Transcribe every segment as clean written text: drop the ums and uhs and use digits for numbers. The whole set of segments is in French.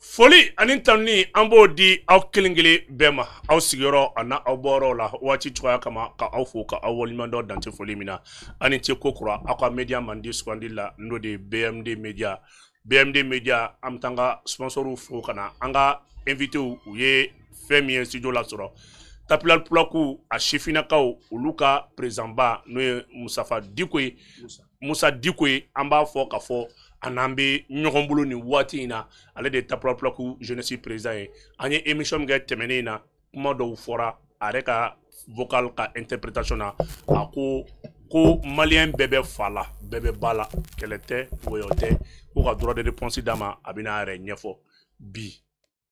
Foli ani tanni an b'o di aw kelen-kelen bɛɛ ma aw sigiyɔrɔ a n'a aw bɔyɔrɔ la waati cogoya kama ka aw fo ka aw waliɲuman dɔn dante foli min na ani ce ko kura aw ka media mandi sugandi la n'o de BMD Media. BMD Media an bɛ taa an ka sponsorw fo ka na an ka invitew u ye fɛn min ye studio la sɔrɔ Tapilal Pulaku a sifinnakaw olu ka présidentba n'o ye Musa Diko ye an b'a fɔ ka fɔ an bɛ ɲɔgɔn bolo nin waati in na ale de Tapilal Pulaku jeunesse président ye an ye émission min kɛ tɛmɛnen na kuma dɔw fɔra a yɛrɛ ka vocal ka interprétation na a ko malien bɛɛ bɛ fa la bɛɛ bɛ ba la kɛlɛ tɛ wɔyɔ tɛ ko ka droit de réponse d'a ma a bɛna a yɛrɛ ɲɛfɔ bi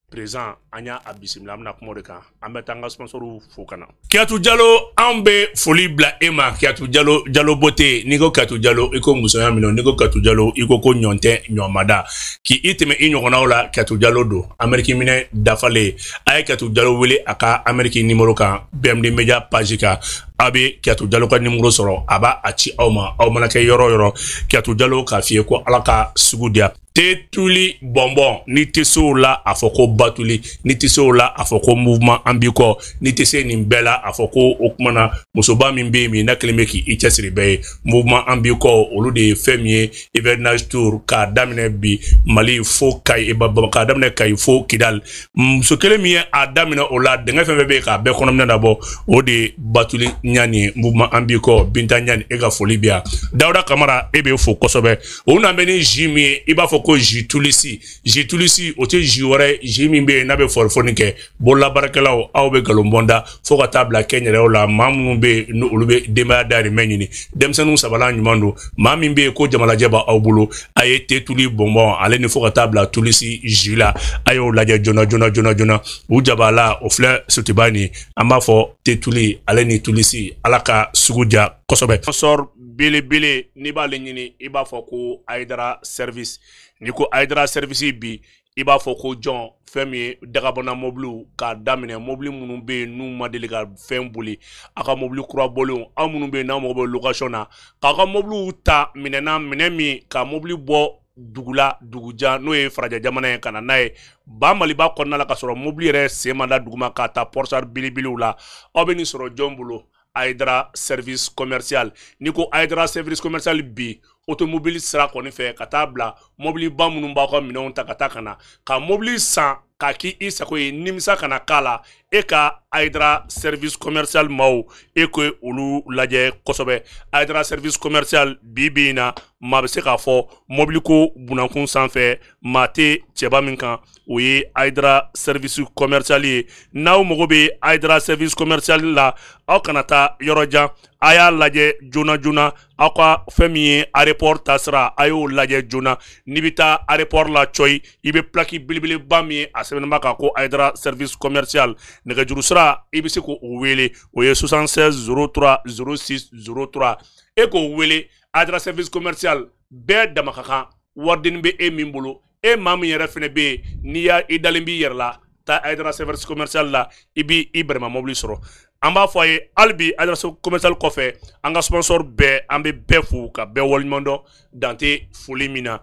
président an y'a bisimila an bɛna kuma de kan an bɛ taa an ka sponsorw fo ka na. Kiyatu Jalo an bɛ foli bila e ma Kiyatu Jalo bote n'i ko Kiyatu Jalo i ko musoya minɛ n'i ko Kiyatu Jalo i ko ɲɔn tɛ ɲɔnmada k'i tɛmɛ i ɲɔgɔnnaw la Kiyatu Jalo don Amérique minɛ dafalen a ye Kiyatu Jalo wele a ka Amérique numéro kan BMD Media page kan a bɛ Kiyatu Jalo ka numéro sɔrɔ a b'a a ci aw ma aw mana kɛ yɔrɔ yɔrɔ Kiyatu Jalo k'a f'i ye ko Ala ka sugu diya tɛ tuli bɔnbɔn ni tɛ se o la a fɔ ko batuli ni tɛ se o la a fɔ ko mouvement an b'i kɔ ni tɛ se nin bɛɛ la a fɔ ko o kumana musoba min bɛ yen min n'a kelen bɛ k'i cɛsiri bɛɛ ye mouvement an b'i kɔ olu de ye fɛn min ye hivernage tour k'a daminɛ bi Mali fo Kayi k'a daminɛ Kayi fo Kidal muso kelen min ye a daminɛ o la dengɛ fɛn fɛn bɛ yen k'a bɛɛ kɔnɔminɛ labɔ o de ye batuli ɲani mouvement an b'i kɔ Binta ɲani e ka foli bi yan Dawuda Kamara e bɛ fo kosɛbɛ o na bɛ ni ji min ye i b'a fɔ ko ji tulisi o tɛ ji wɛrɛ ji min bɛ yen n'a bɛ fɔlifɔni kɛ bololabaarakɛlaw aw bɛ galonbɔnda fo ka taa bila kɛnyɛrɛw la maa minnu bɛ yen n'olu bɛ denbaya dahirimɛ ɲini denmisɛnninw sabalan ɲuman don maa min bɛ yen ko jamalajɛ b'aw bolo a ye te tuli bɔnbɔn ale ni fo ka taa bila tulisi ji la a y'o lajɛ joona u jabala o filɛ sotiba ni an b'a fɔ te tuli ale ni tulisi Ala ka sugu diya kosɛbɛ. Sponsor belebele n'i b'ale ɲini i b'a fɔ ko Aidara service ni ko Aidara service bi i b'a fɔ ko jɔn fɛn min ye dagabana mobiliw k'a daminɛ mobili minnu bɛ yen n'u ma deli ka fɛn boli a ka mobili kura bɔlenw aw minnu bɛ yen n'aw mago bɛ location na k'a ka mobiliw ta minɛn min ka mobili bɔ dugujan n'o ye Farajɛ jamana ye ka na n'a ye ba Maliba kɔnɔna la ka sɔrɔ mobili yɛrɛ sen ma da duguma k'a ta Porsche belebelew la aw bɛ nin sɔrɔ jɔn bolo Aidara service commercial ni ko Aidara service commercial bi automobile sira kɔni fɛ ka taa bila mobili ba minnu b'aw ka minɛnw ta ka taa ka na ka mobili san k'a k'i sago ye nimisa kana k'a la e ka Aidara service commercial maaw e ko olu lajɛ kosɛbɛ Aidara service commercial bi in na maa bɛ se k'a fɔ mobili ko bunankun sanfɛ maa tɛ cɛba min kan o ye Aidara service commercial ye n'aw mago bɛ Aidara service commercial la aw kana taa yɔrɔ jan a y'a lajɛ joona aw ka fɛn min ye aéroport taasira a y'o lajɛ joona n'i bɛ taa aéroport la Coyi i bɛ plaki belebeleba min ye a sɛbɛnnen kan ko Aidara service commercial nɛgɛjuru sira i bɛ se k'o wele o ye 76 03 06 03 e k'o wele Aidara service commercial bɛɛ dama ka kan warideni bɛ e min bolo e maa min yɛrɛ fɛnɛ bɛ yen n'i i dalen b'i yɛrɛ la taa Aidara service commercial la i b'i bɛrɛma mobili sɔrɔ an b'a fɔ a ye hali bi Aidara commercial kɔfɛ an ka sponsor bɛɛ an bɛ bɛɛ fo ka bɛɛ waliɲuman dɔn dante foli min na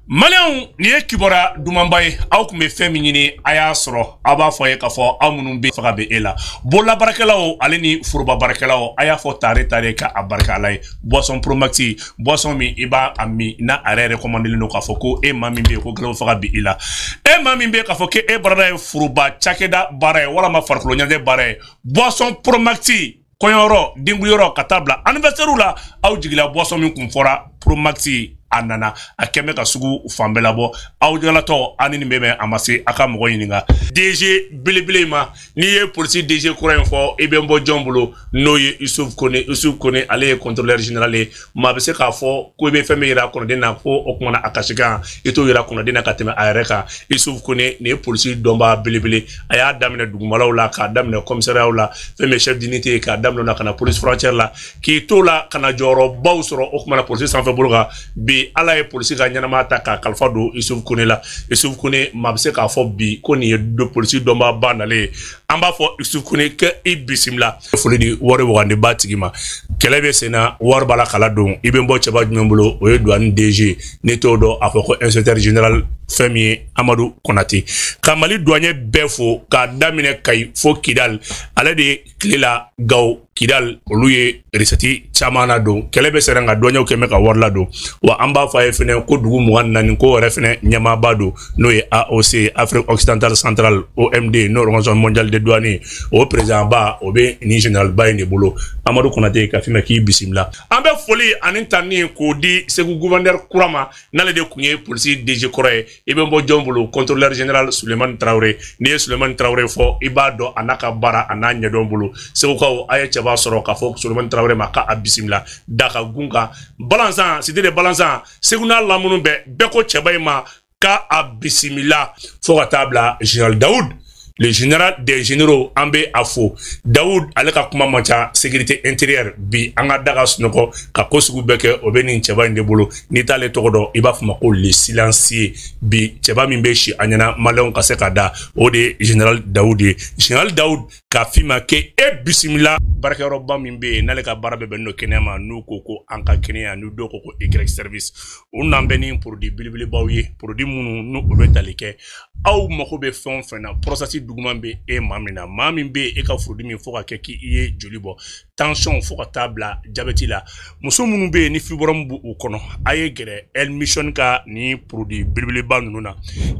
Maliyɛnw nin ye kibaruya dumanba ye aw tun bɛ fɛn min ɲini a y'a sɔrɔ aw b'a fɔ a ye k'a fɔ aw minnu bɛ faga bɛ e la bololabaarakɛlaw ale ni foroba baarakɛlaw a y'a fɔ tare ka a barika Ala ye boisson Promaxi boisson min i b'a min n'a a yɛrɛ recommandé don k'a fɔ ko e maa min bɛ yen ko gɛlɛnw faga bi i la e maa min bɛ yen k'a fɔ ko e barada ye foroba cakɛda baara ye walama farikolo ɲɛnajɛ baara ye boisson Promaxi kɔɲɔyɔrɔ denguliyɔrɔ ka taa bila anniversaire la aw jigila boisson min kun fɔra Promaxi a nana a kɛmɛ ka sugu fan bɛɛ labɔ aw jalatɔ ani nin bɛ a ma se a ka mɔgɔ ɲininka DG belebele ma n'i ye polisi DG kura in fɔ i bɛ n bɔ jɔn bolo n'o ye Isuf Kone ale ye contrôleur général ye maa bɛ se k'a fɔ ko i bɛ fɛn min yira kɔnɔden na ko o kumana a kasi kan i t'o yira kɔnɔden na ka tɛmɛ a yɛrɛ kan Isuf Kone nin ye polisi dɔnba belebele a y'a daminɛ dugumalaw la k'a daminɛ commissariat la fɛn min chef d'unité k'a daminɛ na ka na police frontière la k'i t'o la ka na jɔyɔrɔbaw sɔrɔ o kumana polisi sanfɛ bolo kan bi Ala ye polisi ka ɲɛnama ta k'a kalifa don Isuf Kone la Isuf Kone maa bɛ se k'a fɔ bi ko nin ye polisi dɔnba ba nalen ye an b'a fɔ Isuf Kone kɛ i bisimila foli di wari wagande ba tigi ma kɛlɛ bɛ sen na wari b'a la kala don i bɛ bɔ cɛba jumɛn bolo o ye douane DG ne t'o dɔn a fɔ ko inspecteur général fɛn min ye Amadu Konate ka Mali douanier bɛɛ fo k'a daminɛ Kayi fo Kidal ale de ye tile la Gawo Kidal olu ye recette caman na don kɛlɛ bɛ sɛnɛ ka douanier kɛmɛ ka wari la don wa an b'a fɔ a ye fɛnɛ ko dugu 24 ko yɛrɛ fɛnɛ ɲɛmaaba don n'o ye AOC Afrique occidentale centrale OMD n'o organisation mondiale des douaniers o président ba o bɛ ni général ba in de bolo Amadu Konate ka fima k'i bisimila an bɛ foli ani tanni k'o di Segu gouverneur kura ma n'ale de kun ye police DG kɔrɔ ye i bɛ bɔ jɔn bolo contrôleur général Suleiman Traoré n'i ye Suleiman Traoré fɔ i b'a dɔn a n'a ka baara a n'a ɲɛdɔn bolo segukaw a ye cɛba sɔrɔ k'a fɔ Suleiman Traoré ma k'a bisimila Daka Gunka Balanzan cité de Balanzan Segu n'a lamunu bɛɛ ko cɛba in ma k'a bisimila fo ka taa bila général Daoud le général des généraux an bɛ a fo Daoud ale ka kuma man ca sécurité intérieure bi an ka daga sunɔgɔ ka ko sugu bɛɛ kɛ o bɛ nin cɛba in de bolo n'i t'ale tɔgɔ dɔn i b'a fɔ ma ko le silencieux bi cɛba min bɛ si a ɲɛna maliyɛnw ka se ka da o de ye général Daoud ye général Daoud k'a f'i ma ke e bisimila baarakɛyɔrɔba min bɛ yen n'ale ka baara bɛɛ bɛnnen don kɛnɛya ma n'u ko ko an ka kɛnɛya n'u dɔw ko ko Y service u n'an bɛ ni produit belebelebaw ye produit minnu n'u bɛ tali kɛ aw mako bɛ fɛn o fɛn na processus duguman bɛ e maa min na maa min bɛ e ka furudimi min fo ka kɛ k'i ye joli bɔ tension fo ka taa bila jabɛti la muso minnu bɛ yen ni fibrome b'u kɔnɔ a ye gɛrɛ El Mission ka ni produit belebeleba ninnu na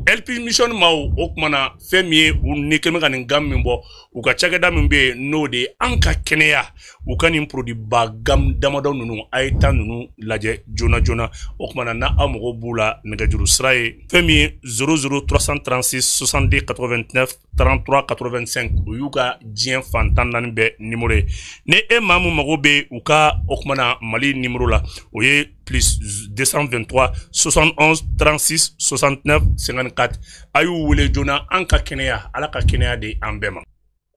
El Mission maaw o kuma na fɛn min ye u ni kɛmɛ ka nin gam min bɔ u ka cakɛda min bɛ yen n'o de ye an ka kɛnɛya u ka nin produit ba gam damadɔ ninnu a ye taa ninnu lajɛ joona joona o kuma na n'a mago b'u la nɛgɛjuru sira ye fɛn min ye 00336 62 89 33 85 o y'u ka diɲɛ fantan naani bɛɛ numéro ye ni e maa mun mago bɛ u ka o kuma na Mali numéro la o ye plus 223 71 36 69 54 a y'u wele joona an ka kɛnɛya ala ka kɛnɛya de an bɛɛ ma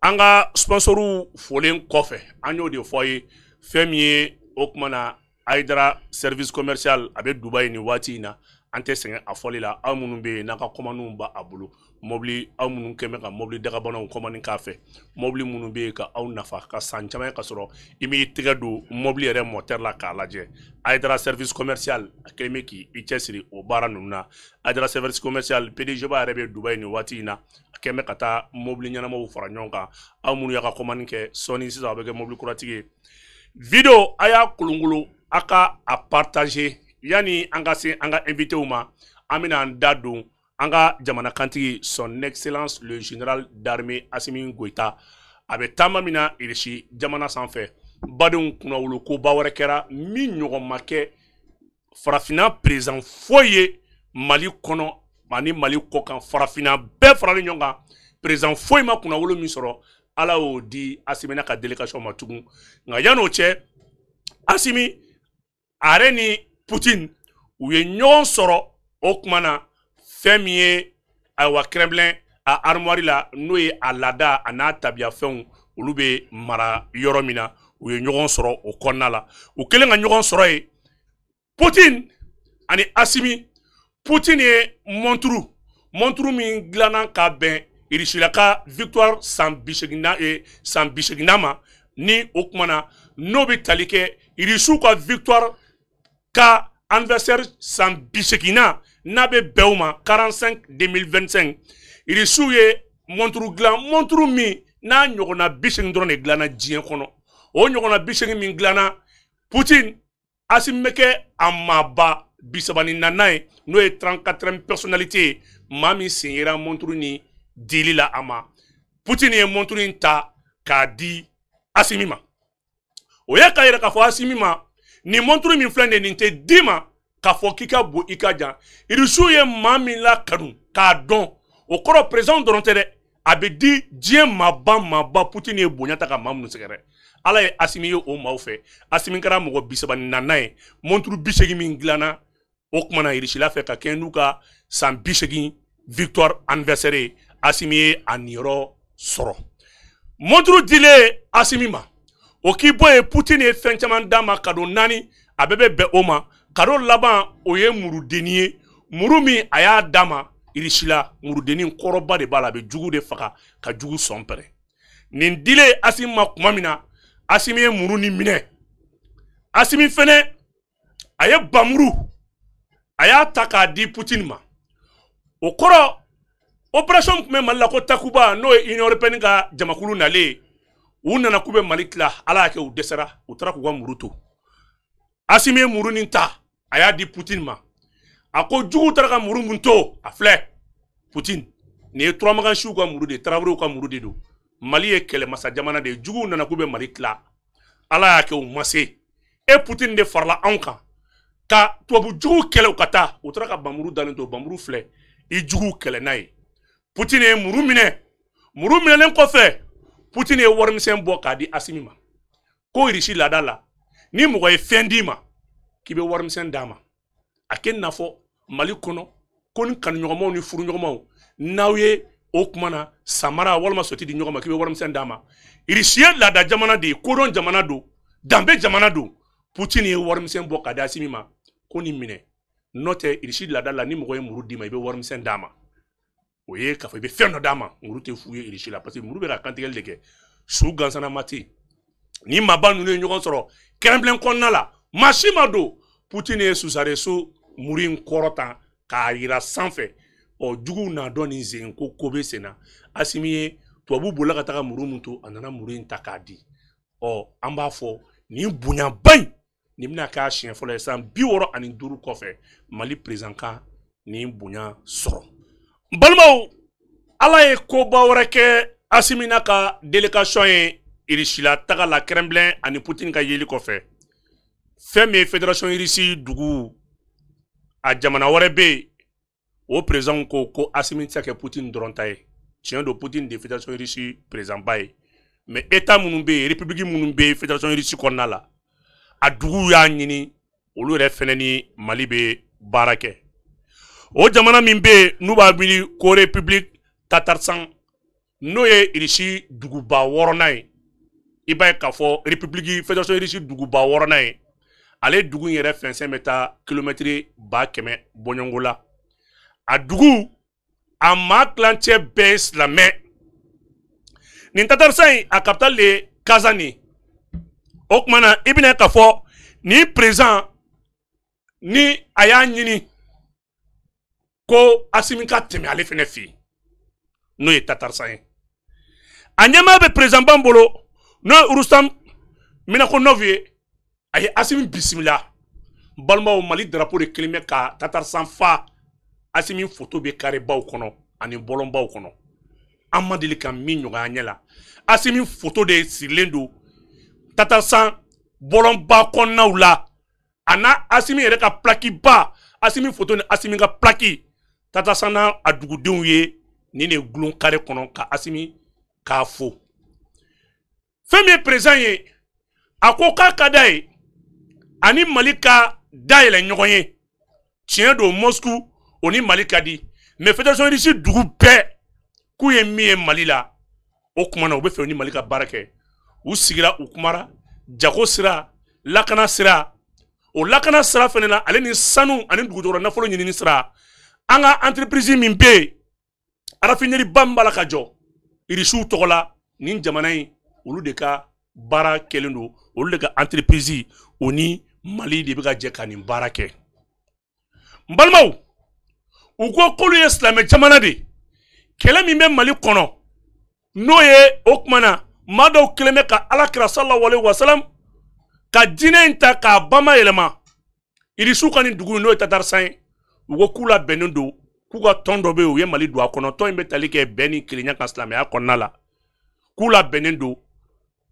an ka sponsoru folen kɔfɛ an y'o de fɔ ye fɛn min ye o kuma na Aïdara service commercial a bɛ Dubaï ni waati in na an tɛ sɛgɛn a fɔli la aw minnu bɛ yen n'a ka commande b'a bolo mobili aw minnu kɛmɛ ka mobili dagabanaw commande k'a fɛ mobili minnu bɛ yen ka aw nafa ka san caman ka sɔrɔ i m'i tɛgɛ don mobili yɛrɛ moteur la k'a lajɛ Aïdara service commercial a kɛlen bɛ k'i cɛsiri o baara ninnu na Aïdara service commercial PDG ba yɛrɛ bɛ Dubaï ni waati in na a kɛlen bɛ ka taa mobili ɲɛnamaw fara ɲɔgɔn kan aw minnu y'a ka commande kɛ sɔɔni sisan a bɛ kɛ mobili kuratigi ye video a y'a kolonkolon a ka a partager yani an ka se an ka invité ma an bɛna an da don an ka jamana kantigi son excellence le général d'armée Assimi Goïta a bɛ taama min na irisi jamana sanfɛ badenw kunnawolo ko ba wɛrɛ kɛra min ɲɔgɔn ma kɛ farafinna président foyi ye Mali kɔnɔ ani Mali kɔ kan farafinna bɛɛ faralen ɲɔgɔn kan président foyi ma kunnawolo min sɔrɔ ala y'o di Assimi ka délégation ma tugun nka yan'o cɛ Assimi are ni Poutine u ye ɲɔgɔn sɔrɔ o kuma na fɛn min ye ayiwa Kremlin a armoire la n'o ye a laada a n'a tabiya fɛnw olu bɛ mara yɔrɔ min na u ye ɲɔgɔn sɔrɔ o kɔnɔna la u kɛlen ka ɲɔgɔn sɔrɔ ye Poutine ani Assimi Poutine ye monturu min dilanna ka bɛn Irisilaka victoire san 80 ma ni o kuma na n'o bɛ tali kɛ Irisiw ka victoire ka anniversaire san 80 n'a bɛ bɛn o ma 45 2025 Irisiw ye monturu min n'a ɲɔgɔnna 80 dɔrɔn de dilanna diɲɛ kɔnɔ o ɲɔgɔnna 80 min dilanna Poutine Assimi bɛ kɛ a maaba 34 ye n'o ye 34e personnalité ye maa min sen yera monturu ni dili la a ma Poutine ye monturu in ta k'a di Assimi ma o ye k'a yɛrɛ k'a fɔ Assimi ma ni monturu min filɛ nin tɛ di ma k'a fɔ k'i ka bon i ka jan Irisiw ye maa min la kanu k'a dɔn o kɔrɔ président dɔrɔn tɛ dɛ a bɛ di diɲɛ maaba Poutine ye bonya ta ka maa minnu sɛgɛrɛ ala ye Assimi ye o maaw fɛ Assimi kɛra mɔgɔ 34 ye monturu 80 min dilanna o kuma na Irisila fɛ ka kɛ n'u ka san 80 victoire anniversaire ye Assimi ye a niyɔrɔ sɔrɔ monturu dilen Assimi ma o k'i bɔ ye Poutine ye fɛn caman d'a ma cadeau 4 a bɛɛ bɛ bɛn o ma cadeau laban o ye murudenni ye muru min a y'a d'a ma Irisila murudenni kɔrɔba de b'a la a bɛ jugu de faga ka jugu sɔn pɛrɛ nin dile Assimi ma kuma mina Assimi ye muru ni minɛ Assimi fɛnɛ a ye bamuru a y'a ta k'a di Poutine ma o kɔrɔ opération tun bɛ Mali la ko Takuba n'o ye Union européenne ka jamakulu nalen u nana k'u bɛ Mali tila Ala y'a kɛ u dɛsɛra u taara k'u ka muru to Assimi ye muru nin ta a y'a di Poutine ma a ko jugu taara ka muru mun to a filɛ Poutine nin ye Turamagansiw ka muru de Tarawelew ka muru de don Mali ye kɛlɛmasa jamana de jugu nana k'u bɛ Mali tila Ala y'a kɛ u ma se e Poutine de farala anw kan ka tubabu jugu kɛlɛ u ka taa u taara ka bamuru dalen to bamuru filɛ i jugu kɛlɛ n'a ye Poutine ye muru minɛlen kɔfɛ Poutine ye warimisɛn bɔ k'a di Assimi ma ko Russie laada la ni mɔgɔ ye fɛn d'i ma k'i bɛ warimisɛn d'a ma a kɛ n'a fɔ Mali kɔnɔ ko ni kanuɲɔgɔnmaw ni furuɲɔgɔnmaw n'aw ye o kuma na samara walima soti di ɲɔgɔn ma k'i bɛ warimisɛn d'a ma Russie ye laada jamana de ye kodɔn jamana don danbe jamana don Poutine ye warimisɛn bɔ k'a di Assimi ma ko nin minɛ n'o tɛ Russie laada la ni mɔgɔ ye muru d'i ma i bɛ warimisɛn d'a ma o ye k'a fɔ i bɛ fɛn dɔ d'a ma muru tɛ fu ye Russie la parce que muru bɛ ka kantigɛli de kɛ su gansana mati ni maba ninnu ye ɲɔgɔn sɔrɔ Kremlin kɔnɔna la maa si ma don Poutine ye Susareso muru in kɔrɔta k'a yira sanfɛ juguw n'a dɔn nin sen ko bɛ sen na Assimi ye tubabu bolila ka taga muru mun to a nana muru in ta k'a di an b'a fɔ nin bonyaba in nin bɛna k'a siɲɛ fɔlɔ ye san 65 kɔfɛ Mali président ka nin bonya sɔrɔ balimaw Ala ye koba wɛrɛ kɛ Assimi n'a ka délégation ye Russie la taga la Kremlin ani Poutine ka yeli kɔfɛ fɛn min ye fédération Russie dugu a jamana wɛrɛ bɛ yen o président ko Assimi tɛ se ka kɛ Poutine dɔrɔn ta ye tiɲɛ don Poutine de fédération Russie président ba ye mais état minnu bɛ yen république minnu bɛ yen fédération Russie kɔnɔna la a dugu y'a ɲini olu yɛrɛ fɛnɛ ni Mali bɛ baara kɛ o jamana min bɛ yen n'u b'a wuli ko république Tatarstan n'o ye Russie duguba 6nan ye i b'a ye k'a fɔ république fédération Russie duguba 6nan ye ale dugu in yɛrɛ fɛnsɛn bɛ taa kilomɛtiri 100 bɔɲɔngo la a dugu a maa tilancɛ bɛɛ ye silamɛ nin Tatarstan in a capitale de Kazani o tuma na i bɛna k'a fɔ ni président ni a y'a ɲini ko Assimi ka tɛmɛ ale fɛnɛ fɛ yen n'o ye Tatarstan ye a ɲɛmaa bɛ président ban bolo n'o ye Urustam Minakonov ye a ye Assimi bisimila balimaw Mali drapeau de kelen bɛ ka Tatarstan fa Assimi photo bɛ carré baw kɔnɔ ani bɔlɔnbaw kɔnɔ an ma deli ka min ɲɔgɔn ɲɛ la Assimi photo de sirilen don Tatarstan bɔlɔnba kɔnɔnaw la a n'a Assimi yɛrɛ ka plaque ba Assimi photo ni Assimi ka plaque Tatarstan n'a a dugudenw ye nin de gulon carré kɔnɔ ka Assimi k'a fo fɛn min ye président ye a ko k'a ka d'a ye ani Mali ka dayɛlɛ ɲɔgɔn ye tiɲɛ don Moscou o ni Mali ka di mais fédération Russie dugu bɛɛ k'u ye min ye Mali la o kuma na u bɛ fɛ u ni Mali ka baara kɛ u sigira u kumara jago sira lakana sira o lakana sira fɛnɛ na ale ni sanu ani dugujukɔrɔ nafolo ɲinini sira an ka entreprise min bɛ yen raffinerie ba min b'a la ka jɔ Russiw tɔgɔ la nin jamana in olu de ka baara kɛlen don olu de ka entreprise o ni Mali de bɛ ka jɛ ka nin baara kɛ n balimaw u ko k'olu ye silamɛ jamana de kɛlɛ min bɛ Mali kɔnɔ n'o ye o kuma na maa dɔw kelen bɛ ka Alakira sallallahu alaihi wasallam ka diinɛ in ta k'a bamayɛlɛma Russiw ka nin dugu n'o ye Tatarstan ye u ko k'u labɛnnen don k'u ka tɔn dɔ bɛ yen u ye Mali don a kɔnɔ tɔn in bɛ tali kɛ bɛn ni kelenya kan silamɛya kɔnɔna la k'u labɛnnen don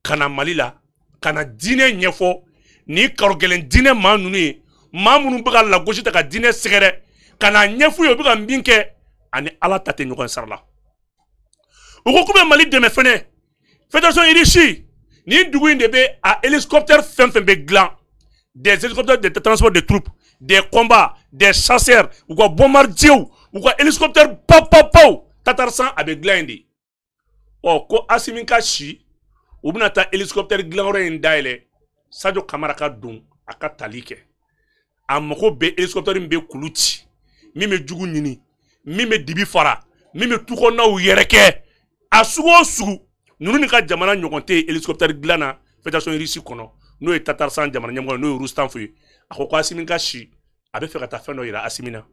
ka na Mali la ka na diinɛ ɲɛfɔ ni karogɛlɛn diinɛ maa ninnu ye maa minnu bɛ ka lagosi ta ka diinɛ sɛgɛrɛ ka na ɲɛf'u ye u bɛ ka min kɛ ani Ala ta tɛ ɲɔgɔn sara la u ko k'u bɛ Mali dɛmɛ fɛnɛ fédération Russie nin dugu in de bɛ a hélicoptère fɛn fɛn bɛ dilan des hélicoptères de transport de troupes des combats des chasseurs u ka bombardiers u ka hélicoptère paw Tatarstan a bɛ dilan yen de ko Assimi ka si u bɛna taa hélicoptère dilanyɔrɔ in dayɛlɛ Sadio Kamara ka don a ka tali kɛ a mago bɛ hélicoptère min bɛ kulu ci min bɛ jugu ɲini min bɛ dibi fara min bɛ tukɔnɔnaw yɛrɛ kɛ a sugu o sugu nunu ni ka jamana ɲɔgɔn tɛ hélicoptère dilan na fédération Russie kɔnɔ n'o ye Tatarsan jamana ɲɛmɔgɔ n'o ye Rustam fo ye a ko Asimi ka si a bɛ fɛ ka taa fɛn dɔ yira Asimi na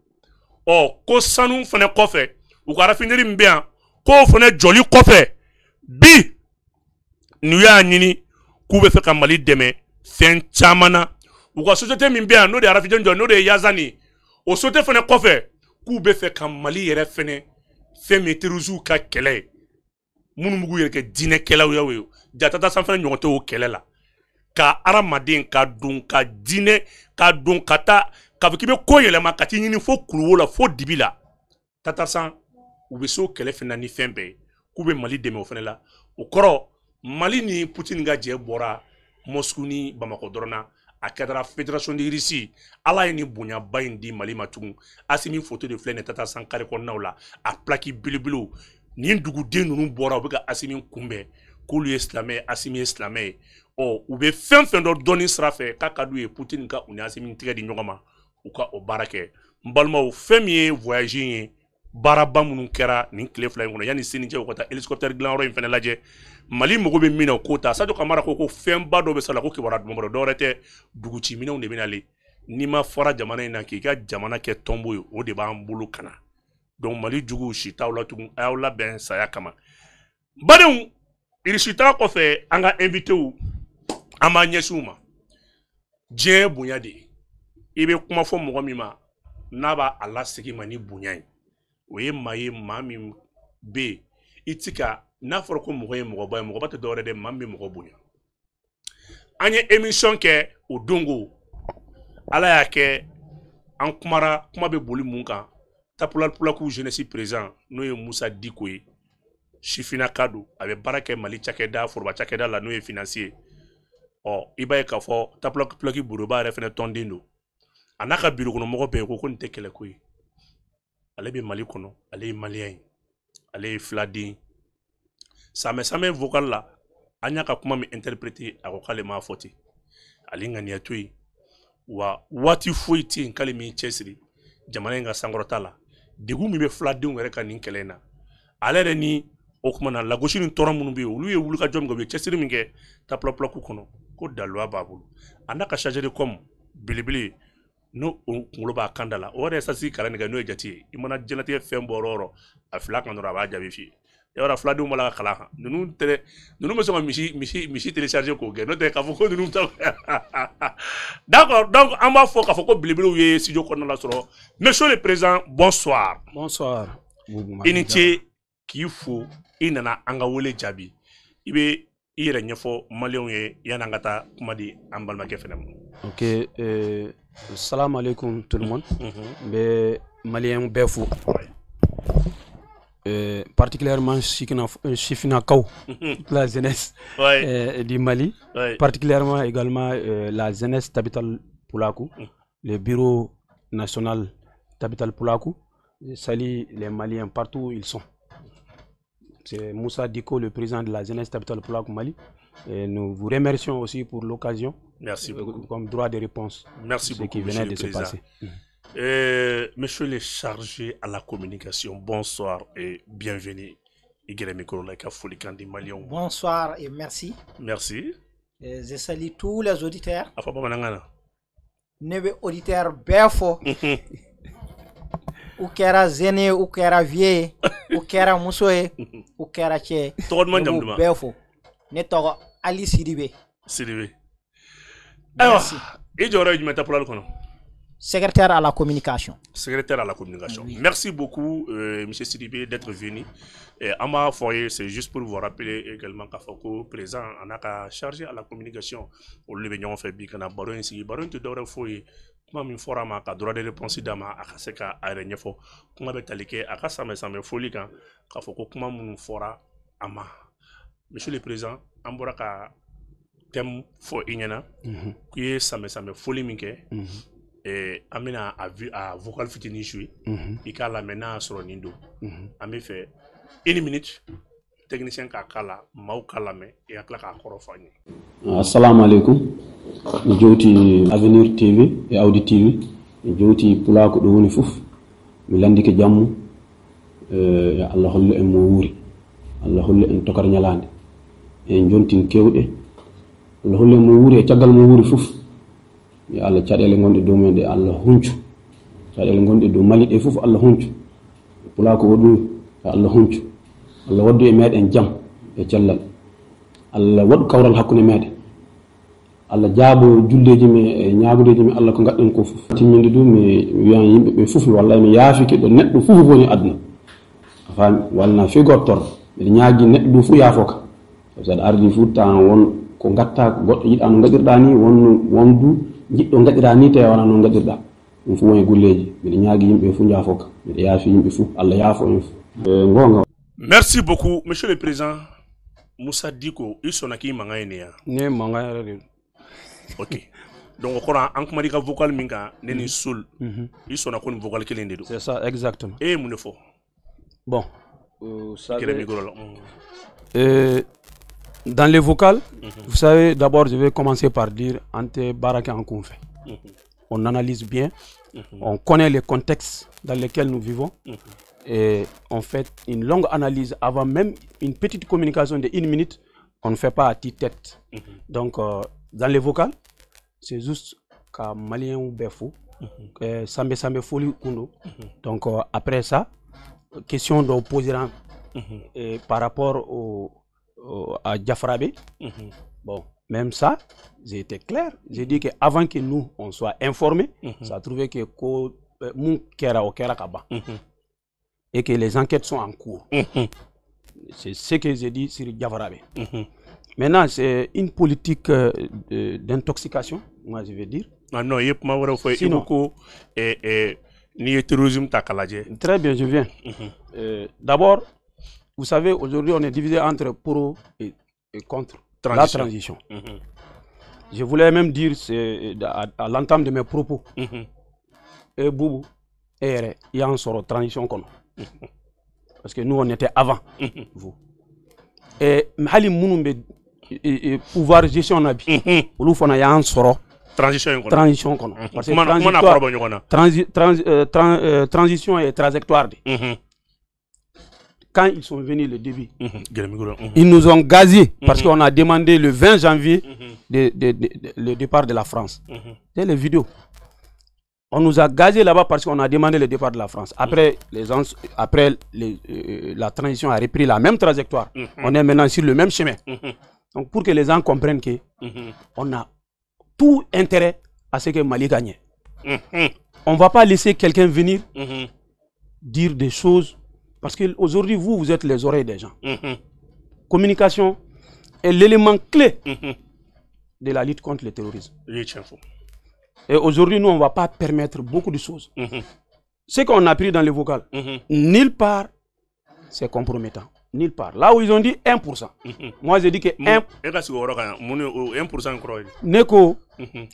ko sanu fana kɔfɛ u ka raffinerie min bɛ yan k'o fana jɔli kɔfɛ bi n'u y'a ɲini k'u bɛ fɛ ka Mali dɛmɛ fɛn caman na u ka société min bɛ yan n'o de ye raffinerie jɔ n'o de ye Yazani o société fana kɔfɛ k'u bɛ fɛ ka Mali yɛrɛ fana fɛn min terroristes ka kɛlɛ ye minnu b'u yɛrɛ kɛ diinɛkɛlaw ye Jatata san fana ɲɔgɔn tɛ o kɛlɛ la ka hadamaden ka don ka diinɛ ka don ka taa k'a fɔ k'i bɛ ko yɛlɛma ka t'i ɲini fo Kuluwo la fo Dibi la Tatarsan u bɛ se o kɛlɛ fana ni fɛn bɛɛ ye k'u bɛ Mali dɛmɛ o fana la o kɔrɔ Mali ni Poutine ka jɛ bɔra Moscou ni Bamako dɔrɔn na a kɛra fédération de Russie ala ye ni bonyaba in di Mali ma tugun Asimi photo de filɛ nin Tatarsan kare kɔnɔnaw la a plaque belebelew nin duguden ninnu bɔra u bɛ ka Asimi kunbɛn k'olu ye silamɛ Asimi ye silamɛ ye u bɛ fɛn fɛn dɔ dɔɔni sira fɛ k'a ka d'u ye Poutine ka u ni Asimi tigɛ di ɲɔgɔn ma u ka o baara kɛ n balimaw fɛn min ye voyage ye baaraba minnu kɛra nin tile fila in kɔnɔ yanni sini cɛ u ka taa hélicoptère dilanyɔrɔ in fana lajɛ Mali mago bɛ min na o k'o ta Sadio Kamara ko fɛnba dɔ bɛ sa la ko kibaruya duman dɔ wɛrɛ tɛ duguciminɛnw de bɛ nalen n'i ma fɔra jamana in na k'i ka jamana kɛ tɔnbo ye o de b'an bolo ka na donc Mali juguw si t'aw la tugun a y'aw labɛn saya kama badenw Russie ta kɔfɛ an ka invité an b'a ɲɛsin u ma diɲɛ bonya de i bɛ kuma fɔ mɔgɔ min ma n'a b'a a lasegin ma ni bonya ye o ye maa ye maa min bɛ yen i ti ka n'a fɔra ko mɔgɔ ye mɔgɔba ye mɔgɔba tɛ dɔwɛrɛ dɛ maa min bɛ mɔgɔ bonya an ye émission kɛ o dongo ala y'a kɛ an kumara kuma bɛ boli mun kan Tapulaku jeunesse président n'o ye Musa Diko ye sifinaka don a bɛ baara kɛ Mali cakɛda foroba cakɛda la n'o ye financier i b'a ye k'a fɔ Tapulaku bureauba yɛrɛ fana tɔnden don a n'a ka bureau kɔnɔ mɔgɔ bɛɛ ko nin tɛ kɛlɛ ko ye ale bɛ Mali kɔnɔ ale ye malien ye ale ye filaden samɛ vocal la an y'a ka kuma min interpréter a ko k'ale m'a fɔ ten ale ŋaniya to yen wa waati foyi tɛ yen k'ale min cɛsiri jamana in ka sankɔrɔta la degun min bɛ filadenw yɛrɛ ka nin kɛlɛ in na ale yɛrɛ ni o kuma na lagosi ni tɔɔrɔ minnu bɛ yen olu ye wulikajɔ min kɛ u ye cɛsiri min kɛ Tapulaku kɔnɔ ko daluya b'a bolo a n'a ka chargé de com belebele n'o kunkolo b'a kan da la o yɛrɛ ye sasi kalan nin kɛ n'o ye jate ye i mana diɲɛlatigɛ fɛn bɔ yɔrɔ o yɔrɔ a fila kan dɔrɔn a b'a jaabi f'i ye yɔrɔ filadenw b'a la ka kalan kan ninnu bɛ sɔn ka misi télécharger k'o kɛ n'o tɛ k'a fɔ ko ninnu ta d'accord donc an b'a fɔ k'a fɔ ko belebelew ye studio kɔnɔna la sɔrɔ monsieur le président bonsoir. Bonsoir. I ni ce k'i fo i nana an ka wele jaabi i bɛ i yɛrɛ ɲɛfɔ maliyɛnw ye yanni an ka taa kuma di an balimakɛ fana ma. Ok, salam alaikum tout le monde. N bɛ maliyɛn bɛɛ fo. Particulièrement Sifinakaw, la jeunesse du Mali, particulièrement également la jeunesse Tapital Pulaku, le bureau national Tapital Pulaku. Je salue les Maliens partout où ils sont. C'est Moussa Diko, le président de la jeunesse Tapital Pulaku Mali. Et nous vous remercions aussi pour l'occasion. Merci beaucoup. Comme droit de réponse. Merci beaucoup, qui venait de se passer. Monsieur le chargé à la communication, bonsoir et bienvenue. Bonsoir et merci. Merci. Je salue tous les auditeurs. Nebe auditeurs befo. Ou kera zene, ou kera vie, ou kera musoe, ou kera che. Tout le monde befo. Ne togo Ali Sidibé. Sidibé. Alors, et j'aurais dû mettre pour le kono. Secrétaire à la communication. Secrétaire à la communication. Oui. Merci beaucoup, M. Sidibé, d'être venu. Ama Foyer, c'est juste pour vous rappeler également qu'à Foko, présent, on a chargé à la communication. On lui a fait bien baron ici. Baron te donne Foyer. Kuma min fɔra ma ka droit de réponse d'a ma a ka se ka a yɛrɛ ɲɛfɔ kuma bɛ tali kɛ a ka samɛ foli kan k'a fɔ ko kuma minnu fɔra a ma. Monsieur le président, an bɔra ka thème fɔ i ɲɛna k'i ye samɛ foli min kɛ an bɛna a vocal fitinin jouer i k'a lamɛn n'a y'a sɔrɔ nin don an bɛ fɛ 1 minute technicien k'a k'a la maaw k'a lamɛn i ka tila k'a kɔrɔ fɔ an ye. Assalamu alaikum. Joti Avenir TV et Audi TV joti Pulaku do woni fof mi landi ke jammu ya Allah holle en mo wuri Allah holle en tokar nyalande e jontin kewɗe Allah holle mo wuuri e caggal mo wuuri fof yo Allah caɗele gonɗe dow men ɗe Allah huncu caɗele gonɗe dow Mali ɗe fof Allah huncu Pulako waɗu yo Allah huncu Allah waddu e meɗen jam e cellal Allah waɗu kawral hakkunde meɗen Allah jaabo juldeji men e ñaagodeji men Allah ko gadden ko fof timminde du mi wiyan yimɓe ɓe fof wallahi mi yaafike ɗo neɗɗo fof woni aduna a faami walna fi gottor mbiɗa ñaagui neɗɗo du fof yaafo ka so aɗa ardi fof tan won ko gatta ko goɗɗo yiɗa no gaɗirɗa ni won du jiɗɗo gaɗira ni tawi wona noon gaɗirɗa ɗum fof woni golleji mbiɗa ñaagui yimɓe fof yaafo ka mbiɗa yaafi yimɓe fof Allah yaafo en fof gonga. Merci beaucoup monsieur le président Moussa Diko isonaki mangayne ya ne mangayre. Ok. Donc, on a un vocal minga, neni soul. Ils sont à une vocal qui l'est. C'est ça, exactement. Et mon faut. Bon. Dans les vocales, vous savez, d'abord, je vais commencer par dire Ante Baraka en Kounfe. On analyse bien, on connaît les contextes dans lesquels nous vivons. Et on fait une longue analyse avant même une petite communication de 1 minute. On ne fait pas à tête. Donc, dans les vocales, c'est juste qu'un Malien ou Befou, Sambe Foli Kundo. Donc, après ça, question d'opposer par rapport à Diafrabe. Bon, même ça, j'ai été clair. J'ai dit qu'avant que nous, on soit informés, ça a trouvé que Moun Kera au Kera Kaba. Et que les enquêtes sont en cours. C'est ce que j'ai dit sur Diafrabe. Maintenant, c'est une politique d'intoxication, moi je vais dire. Ah non, il y a beaucoup de terrorisme. Très bien, je viens. D'abord, vous savez, aujourd'hui, on est divisé entre pro et contre la transition. Je voulais même dire à l'entame de mes propos, et Boubou, il y a un sort de transition. Parce que nous, on était avant vous. Et Mali Mounoumbe, pouvoir gestion on a bien. Ou il y a un sort transition. Transition et trajectoire. Quand ils sont venus le début, ils nous ont gazés parce qu'on a demandé le 20 janvier le départ de la France. C'est les vidéos. On nous a gazés là-bas parce qu'on a demandé le départ de la France. Après, la transition a repris la même trajectoire. On est maintenant sur le même chemin. Donc, pour que les gens comprennent qu'on a tout intérêt à ce que Mali gagne. On ne va pas laisser quelqu'un venir dire des choses. Parce qu'aujourd'hui, vous êtes les oreilles des gens. Communication est l'élément clé de la lutte contre le terrorisme. Et aujourd'hui, nous, on ne va pas permettre beaucoup de choses. Ce qu'on a pris dans les vocales, nulle part, c'est compromettant. Nulle part. Là où ils ont dit 1%. Moi, j'ai dit que 1%. Neko,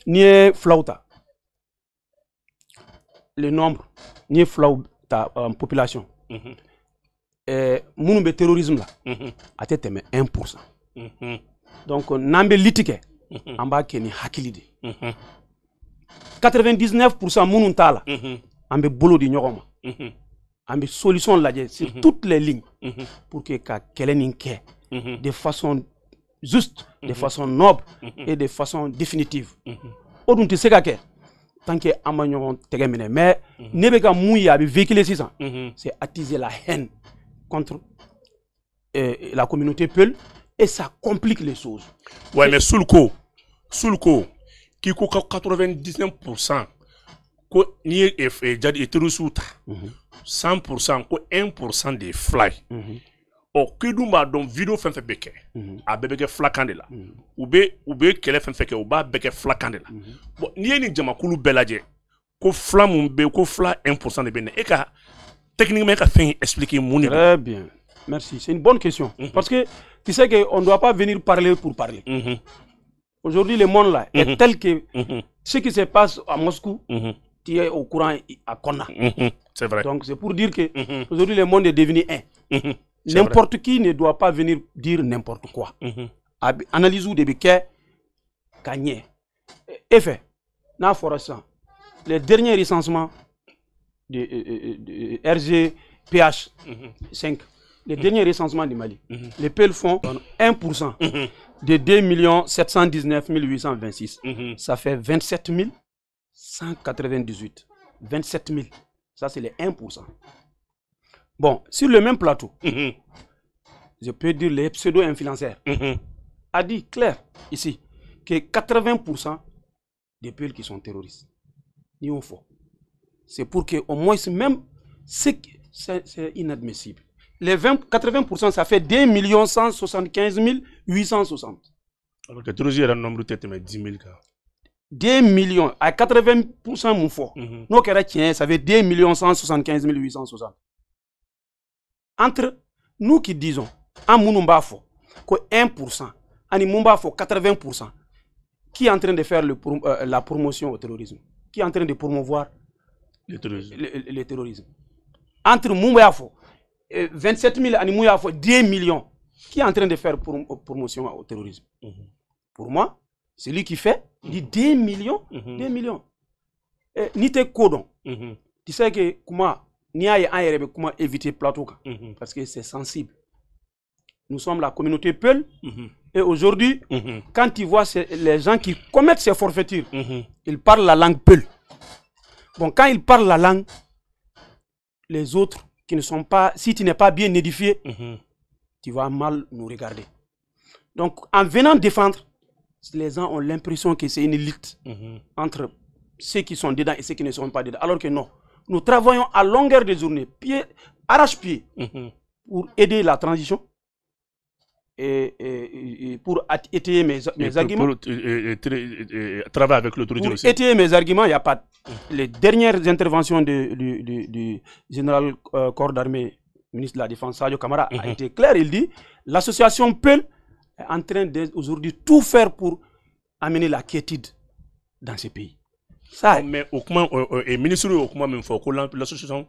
ni flauta. Le nombre, ni flauta en population. Mounoumbe terrorisme là, a été 1%. Donc, nambe litike, en bas qui est hakilide. 99% mounoutala, en bas bolo di nyogoma. En bas solution là, sur toutes les lignes, pour que Keleninke, de façon juste, de façon noble et de façon définitive. Odun tu sais que tant que Amagnon Tegemene, mais Nebeka Mouya véhiculé 600, c'est attiser la haine contre la communauté Peul et ça complique les choses. Ouais, mais sous le coup, qui coûte 99%, ni est terrorisme, 100%, 1% des fly. O kidumba donc vidéo fait beke a bebe flakande la ou be kele fait o ba beke flakande la bon ni ni jamakulu belaje ko flamme be ko fla 1% de bene e ka techniquement ka fin expliquer mon niveau. Très bien, merci, c'est une bonne question parce que tu sais que on doit pas venir parler pour parler. Aujourd'hui le monde là est tel que ce qui se passe à Moscou tu es au courant à Konna. C'est vrai. Donc c'est pour dire que aujourd'hui le monde est devenu un. N'importe qui ne doit pas venir dire n'importe quoi. Analyse ou de biquet, gagné. Effet, les derniers recensements de RGPH 5, les derniers recensements du Mali, les PEL font 1% de 2 719 826. Ça fait 27 198. 27 000. Ça, c'est les 1%. Bon, sur le même plateau, je peux dire les pseudo-influenceurs a dit clair ici que 80% des peuples qui sont terroristes, ils ont faux. C'est pour que au moins même c'est inadmissible. Les 80%, ça fait 2 175 860. Alors que terroristes, il y a un nombre de 10 000 cas. 2 millions à 80% mon fort. Nous ça fait 2 175 860. Entre nous qui disons en Mounumba fort que 1%, en Mounumba fort 80%, qui est en train de faire la promotion au terrorisme, qui est en train de promouvoir le terrorisme. Entre Mounumba fort 27 000 en Mounumba fort 2 millions, qui est en train de faire promotion au terrorisme. Pour moi, celui qui fait, dit 2 millions, 2 millions. Ni te kodon. Tu sais que comment comment éviter plateau parce que c'est sensible. Nous sommes la communauté Peul et aujourd'hui, quand tu vois les gens qui commettent ces forfaitures, ils parlent la langue Peul. Bon, quand ils parlent la langue, les autres qui ne sont pas, si tu n'es pas bien édifié, tu vas mal nous regarder. Donc, en venant défendre, les gens ont l'impression que c'est une lutte entre ceux qui sont dedans et ceux qui ne sont pas dedans. Alors que non, nous travaillons à longueur de journée, arrache-pied, pour aider la transition et pour étayer mes arguments. Travailler avec l'autorité aussi. Pour étayer mes arguments, il n'y a pas. Les dernières interventions du général corps d'armée, ministre de la Défense, Sadio Kamara, a été clair. Il dit l'association Peul est en train d'aujourd'hui tout faire pour amener la quiétude dans ce pays. Ça, mais le ministre même l'association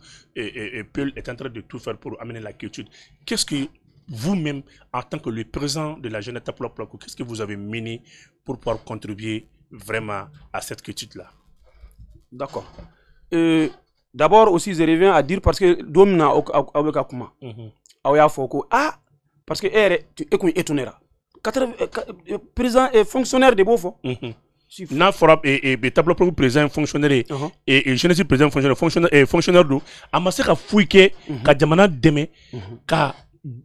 Peul est en train de tout faire pour amener la quiétude. Qu'est-ce que vous-même, en tant que le président de la jeunesse Tapoulakou, qu'est-ce que vous avez mené pour pouvoir contribuer vraiment à cette quiétude-là? D'accord. D'abord aussi, je reviens à dire parce que Domina Awekakuma, Awea Foko, parce que tu es étonné. Président et fonctionnaire de Beaufort. Na fora et Tapoulakou président fonctionnaire et jeunesse président fonctionnaire d'eau, amassé ka fouike ka jamana deme ka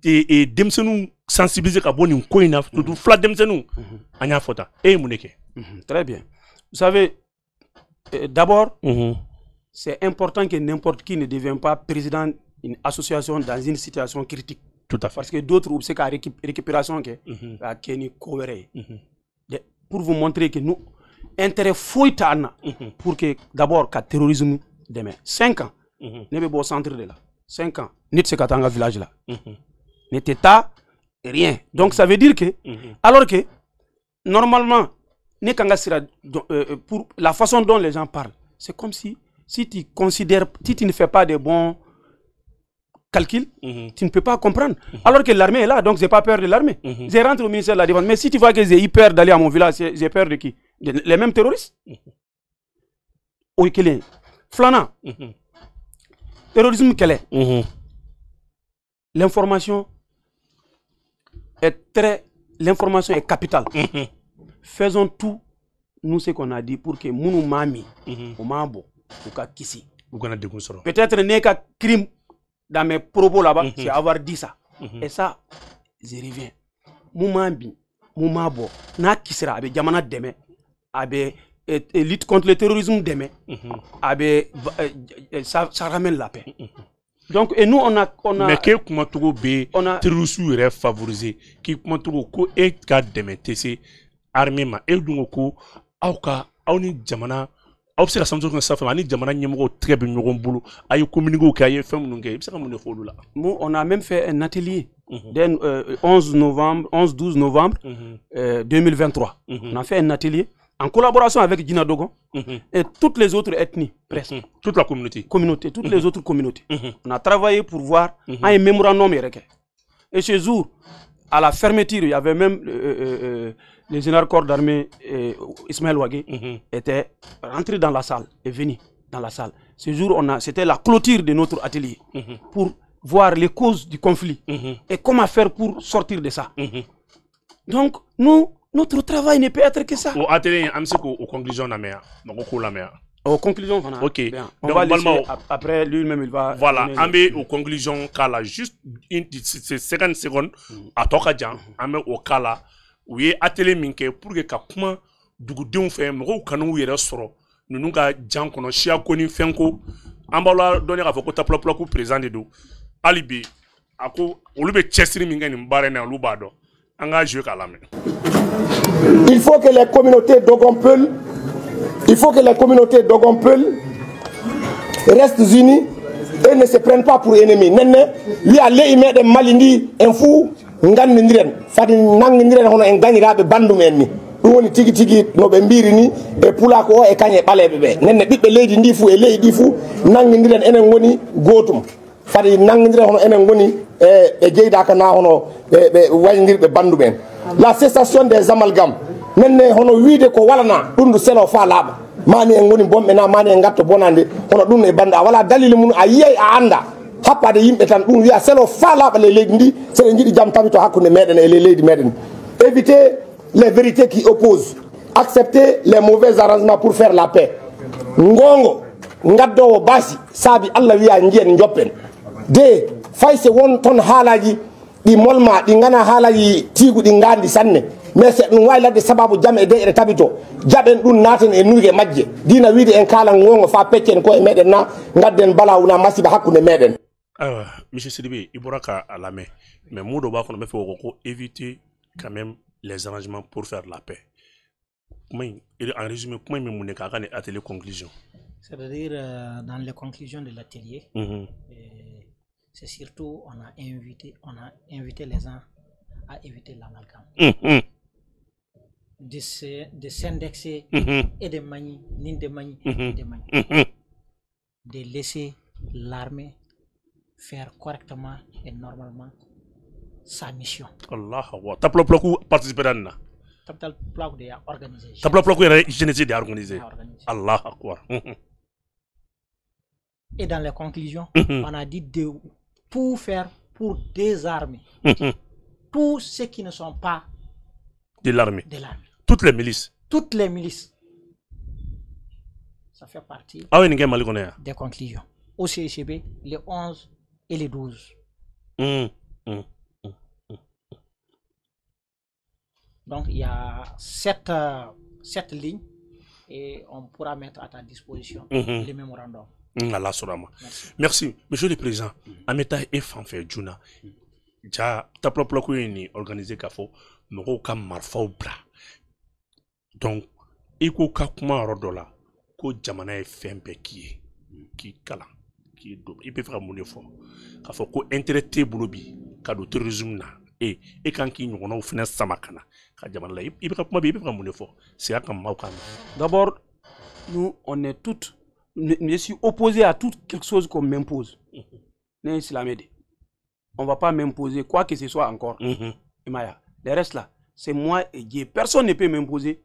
et demsenou sensibiliser ka boni koina tout flat demsenou anya fota et muneke. Très bien. Vous savez, d'abord, c'est important que n'importe qui ne devienne pas président d'une association dans une situation critique. Tout à fait. Parce que d'autres, c'est qu'à récupération, pour vous montrer que nous, intérêt fouille pour que d'abord, le terrorisme demain. 5 ans, nous sommes au centre de là. 5 ans, nous sommes dans le village là. N'était pas rien. Donc ça veut dire que, alors que, normalement, pour la façon dont les gens parlent, c'est comme si tu considères, si tu ne fais pas de bons calculs, tu ne peux pas comprendre. Alors que l'armée est là, donc je n'ai pas peur de l'armée. Je rentre au ministère de la Défense. Mais si tu vois que j'ai eu peur d'aller à mon village, j'ai peur de qui? Les mêmes terroristes? Oui, Flana. Terrorisme, quel est? L'information l'information est capitale. Faisons tout, nous, ce qu'on a dit, pour que Mounou Mami, ou Mambo, ou Kakisi. Peut-être n'est qu'un crime dans mes propos là-bas, c'est avoir dit ça. Et ça, je reviens. Moumambi, Moumabo, n'a qui sera avec Yamana Deme, avec lutte contre le terrorisme demain, ça ramène la paix. Donc, et nous, on a mais qui comment tout be terrorisme est favorisé, qui comment tout ko et ka demete c'est armée ma et donc ko auka auni jamana observe ça nous ça fait ani jamana nyemo très bien nous boulot ayo communiquer au cahier femme nous ngé ça comme ne faut là. Nous on a même fait un atelier den 11 12 novembre 2023. On a fait un atelier en collaboration avec Dina Dogon et toutes les autres ethnies, presque. Toute la communauté. Toutes les autres communautés. On a travaillé pour voir un mémorandum. Et ce jour, à la fermeture, il y avait même le général corps d'armée Ismaël Ouagé était rentré dans la salle, est venu dans la salle. Ce jour, c'était la clôture de notre atelier pour voir les causes du conflit et comment faire pour sortir de ça. Donc, nous, notre travail ne peut être que ça. Aux conclusions, aux conclusions, voilà. Ok. Bien. On va laisser, après lui-même, il va... Voilà, aux conclusions, juste 50 secondes, à Tokajan, au Kala, où il y a atelier minke pour que comment dugudenw fɛ mɔgɔw kana u yɛrɛ sɔrɔ ninnu ka jan kɔnɔ siya ko ni fɛn ko an b'aw la dɔnniya k'a fɔ ko taplapulaku président de do hali bi a ko olu bɛ cɛsiri min kɛ nin baara in na olu b'a dɔn an k'a jouer k'a lamɛn. Il faut que les communautés Dogonpeul, restent unies et ne se prennent pas pour ennemis. Nene lui aller y mettre malindi un fou ngan ndiren fadi nang ndiren hono en gagnirabe bandu men ni dum woni tigi tigi no be mbiri ni e pula ko e kanye balebe be nenne bibbe leydi ndi fu e leydi fu nang ndiren enen woni gotum fadi nang ndiren hono enen woni e jeyda kana hono be wayndirbe bandu men. La cessation des amalgames nenne hono wiide ko walana dum du selo fa laba mani en woni bombe na mani en gatto bonande hono dum e banda wala dalil mun a yey a anda happade yimɓe tan ɗum wiya selo faalaɓe le leydi ndi seɗe jiiɗi jaam tabito hakkude meɗen e leydi meɗen. Éviter les vérités qui opposent, accepter les mauvais arrangements pour faire la paix. Ngongo gaddowo basi saabi Allah wiya jiyen joppen de fayse won ton haalaji ɗi molma ɗi gana haalaji tiigu ɗi gandi sanne mais se ɗum wawi ladde sababu jaam e deyɗe tabito jaɓen ɗum naten e nuyge majje dina wiide en kala ngongo fa peccen ko e meɗen na gadden balawuna masiba hakkude meɗen. Monsieur Sidibé, il pourra qu'à la main. Mais moi, je faut éviter quand même les arrangements pour faire la paix. En résumé, comment il y a un atelier conclusion? C'est-à-dire, dans les conclusions de l'atelier, c'est surtout, on a invité les gens à éviter l'amalgame. De s'indexer et de manier, ni de manier, de manier. De laisser l'armée faire correctement et normalement sa mission. Allah wa taplaplaku participer à ça. Taplaplaku de organiser. Taplaplaku est génétique de organiser. Allah akbar. Et dans les conclusions, on a dit de tout faire pour désarmer tous ceux qui ne sont pas de l'armée. Toutes les milices. Toutes les milices. Ça fait partie des conclusions. Au CICB, les 11 et les 12. Donc il y a 7 lignes et on pourra mettre à ta disposition les mémorandums. Merci. Monsieur le Président, Ameta et Fanfé Juna, ja taplaplaku ni organisé kafo, moko ka marfa bra. Donc, iko ka kuma rodola ko jamana e fembe ki kala. Il peut faire mon effort. Il faut que intérêt bolobi, que terrorisme na et quand qui nous on a offert samakana. Il peut faire mon effort. C'est comme d'abord, nous on est toutes, je suis opposé à tout quelque chose qu'on m'impose. On ne va pas m'imposer quoi que ce soit encore. Le reste là, c'est moi et Dieu. Personne ne peut m'imposer.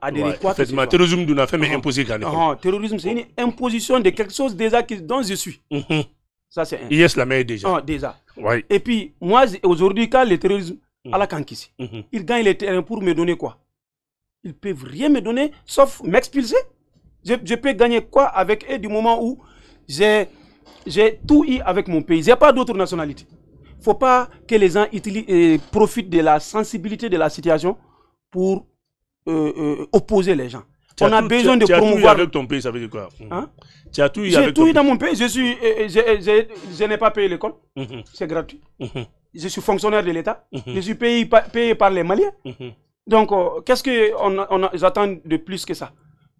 Effectivement, terrorisme d'une affaire mais imposé. Terrorisme, c'est une imposition de quelque chose déjà dont je suis. Ça, c'est un. Yes, la meilleure déjà. Déjà. Ouais. Et puis, moi, aujourd'hui, quand le terrorisme, à la Kankisi, ils gagnent les terrains pour me donner quoi? Ils ne peuvent rien me donner, sauf m'expulser. Je peux gagner quoi avec eux du moment où j'ai tout eu avec mon pays. Je n'ai pas d'autre nationalité. Il ne faut pas que les gens profitent de la sensibilité de la situation pour opposer les gens. On a besoin de promouvoir. Tu as tout eu avec ton pays, ça veut dire quoi? Tu as tout eu avec ton pays. J'ai tout eu dans mon pays. Je n'ai pas payé l'école. C'est gratuit. Je suis fonctionnaire de l'État. Je suis payé par les Maliens. Donc, qu'est-ce que j'attends de plus que ça?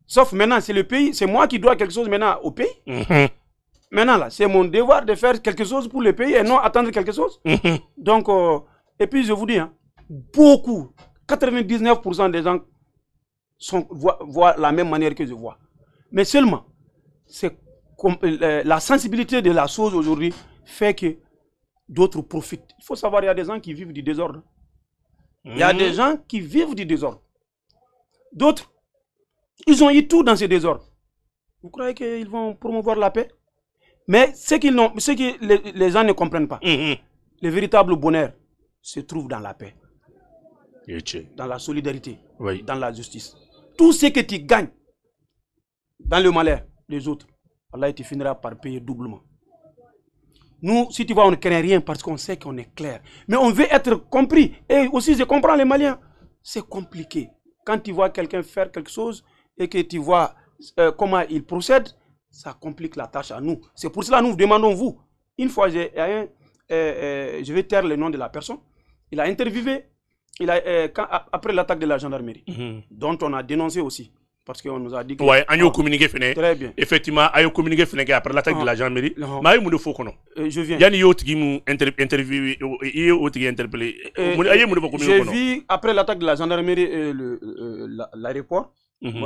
Sauf maintenant, c'est le pays, c'est moi qui dois quelque chose maintenant au pays. Maintenant, là, c'est mon devoir de faire quelque chose pour le pays et non attendre quelque chose. Donc, et puis je vous dis, beaucoup, 99% des gens voient la même manière que je vois. Mais seulement, la sensibilité de la chose aujourd'hui fait que d'autres profitent. Il faut savoir, il y a des gens qui vivent du désordre. Il y a des gens qui vivent du désordre. D'autres, ils ont eu tout dans ce désordre. Vous croyez qu'ils vont promouvoir la paix? Mais ce que les gens ne comprennent pas, le véritable bonheur se trouve dans la paix, dans la solidarité, dans la justice. Tout ce que tu gagnes dans le malheur des autres, Allah, tu finiras par payer doublement. Nous, si tu vois, on ne craint rien parce qu'on sait qu'on est clair. Mais on veut être compris. Et aussi, je comprends les Maliens. C'est compliqué. Quand tu vois quelqu'un faire quelque chose et que tu vois comment il procède, ça complique la tâche à nous. C'est pour cela que nous vous demandons, vous. Une fois, je vais taire le nom de la personne. Il a interviewé après l'attaque de la gendarmerie, dont on a dénoncé aussi. Parce qu'on nous a dit que... Oui, on a communiqué. Très bien. Effectivement, on a communiqué après l'attaque de la gendarmerie. Mais il faut qu'on je viens. Il y a une autre qui m'a interviewé, interpellé. J'ai vu après l'attaque de la gendarmerie l'aéroport.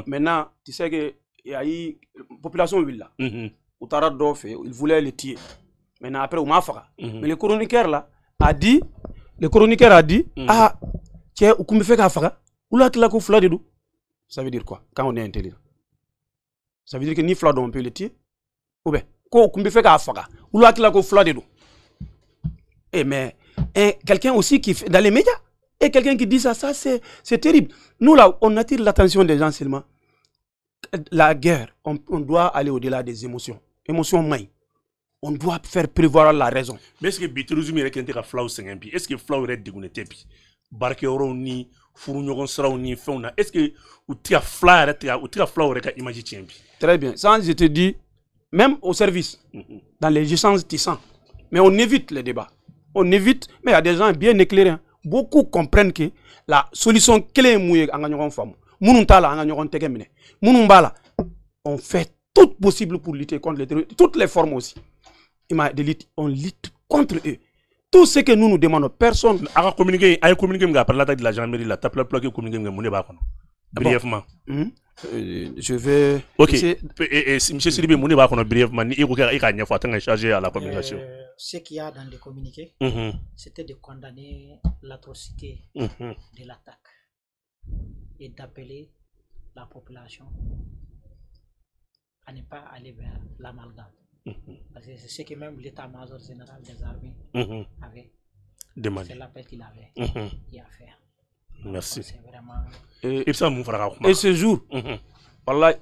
Maintenant, tu sais qu'il y a eu une population là. Outara Dofé, il voulait le tuer. Maintenant, après, on m'a fait. Mais le chroniqueur là a dit, ah, tiens, où me fait qu'à faire? Où là, tu l'as fait de. Ça veut dire quoi quand on est intelligent? Ça veut dire que ni Flado on peut le tirer. Ou bien, quand on fait qu'à faire, ou là, tu l'as fait de. Et mais, quelqu'un aussi qui fait dans les médias, et quelqu'un qui dit ça c'est terrible. Nous là, on attire l'attention des gens seulement. La guerre, on doit aller au-delà des émotions. Émotions maïs. On doit faire prévoir la raison. Mais est-ce que Bitrouzumi est un Flau Sengampi? Est-ce que Flau est dégoûté? Barquero ni Fournion sera ni fauna. Est-ce que tu as Flau et imagine? Très bien. Ça, je te dis, même au service, dans les échanges tissants, mais on évite les débats. On évite, mais il y a des gens bien éclairés. Beaucoup comprennent que la solution clé est mouillée en gagnant femme. On fait tout possible pour lutter contre les terroristes, toutes les formes aussi. On lutte contre eux. Tout ce que nous demandons, personne. A communiqué après l'attaque de la gendarmerie, la tape la plaque communiqué brièvement. Je vais. Ok. Et M. Sidibé Mouniba brièvement, il a chargé à la communication. Ce qu'il y a dans les communiqués, c'était de condamner l'atrocité de l'attaque et d'appeler la population à ne pas aller vers l'amalgame. Parce que c'est ce que même l'état-major général des armées avait demandé. C'est l'appel qu'il avait y à faire. Merci. Vraiment... Et ce jour, voilà,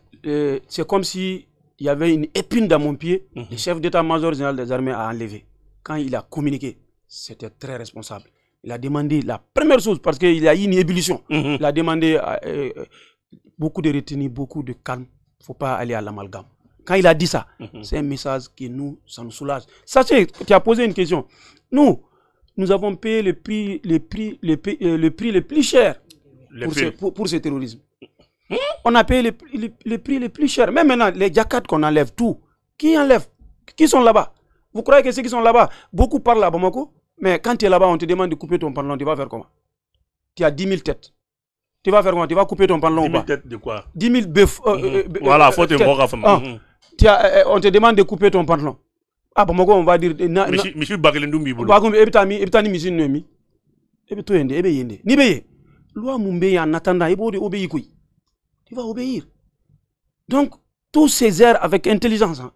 c'est comme si il y avait une épine dans mon pied. Le chef d'état-major général des armées a enlevé. Quand il a communiqué, c'était très responsable. Il a demandé la première chose, parce qu'il y a eu une ébullition. Il a demandé beaucoup de retenue, beaucoup de calme. Il ne faut pas aller à l'amalgame. Quand il a dit ça, c'est un message qui ça nous soulage. Sachez, tu as posé une question. Nous avons payé le prix le plus cher pour ce terrorisme. On a payé le prix le plus cher. Même maintenant, les jackets qu'on enlève, tout. Qui enlève? Qui sont là-bas? Vous croyez que ceux qui sont là-bas, beaucoup parlent à Bamako, mais quand tu es là-bas, on te demande de couper ton pantalon, tu vas faire comment? Tu as 10 000 têtes. Tu vas faire comment? Tu vas couper ton pantalon ou pas? 10 000 têtes de quoi? 10 000 bœufs. Voilà, faut te voir. On te demande de couper ton pantalon. Ah, Bamako, on va dire. Monsieur Bagelendumbi. Ebitani misin nomi. Ebito yende, ebe yende. Ni beye. Loi mumbe en attendant, ebo de obéir quoi. Tu vas obéir. Donc, tous ces airs avec intelligence. Hein.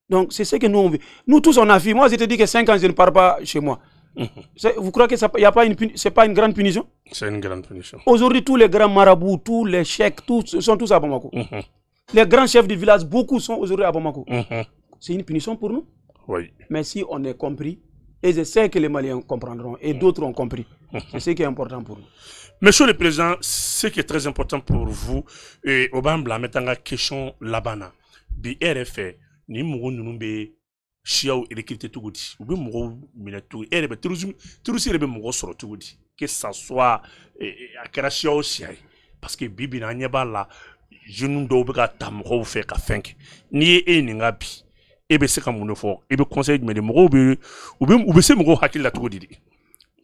Donc, c'est ce que nous on veut. Nous tous on a fait. Moi, je te dis que 5 ans, je ne pars pas chez moi. Vous croyez que c'est pas une grande punition? C'est une grande punition. Aujourd'hui, tous les grands marabouts, tous les cheikhs, sont tous à Bamako. Les grands chefs de village, beaucoup sont aujourd'hui à Bamako. C'est une punition pour nous. Oui. Mais si on est compris, et je sais que les Maliens comprendront, et d'autres ont compris, c'est ce qui est important pour nous. Monsieur le Président, ce qui est très important pour vous, et Obama mettant la question là-bas, bi RFA, ni mougon nous be chiao recruter tout goudi, ou bien mougon minatou, RFA, tout rebe mougon sur tout goudi, que ça soit à création aussi, parce que Bibi n'a pas là, je nous dois tam fait qu'à fin, ni n'ingapi.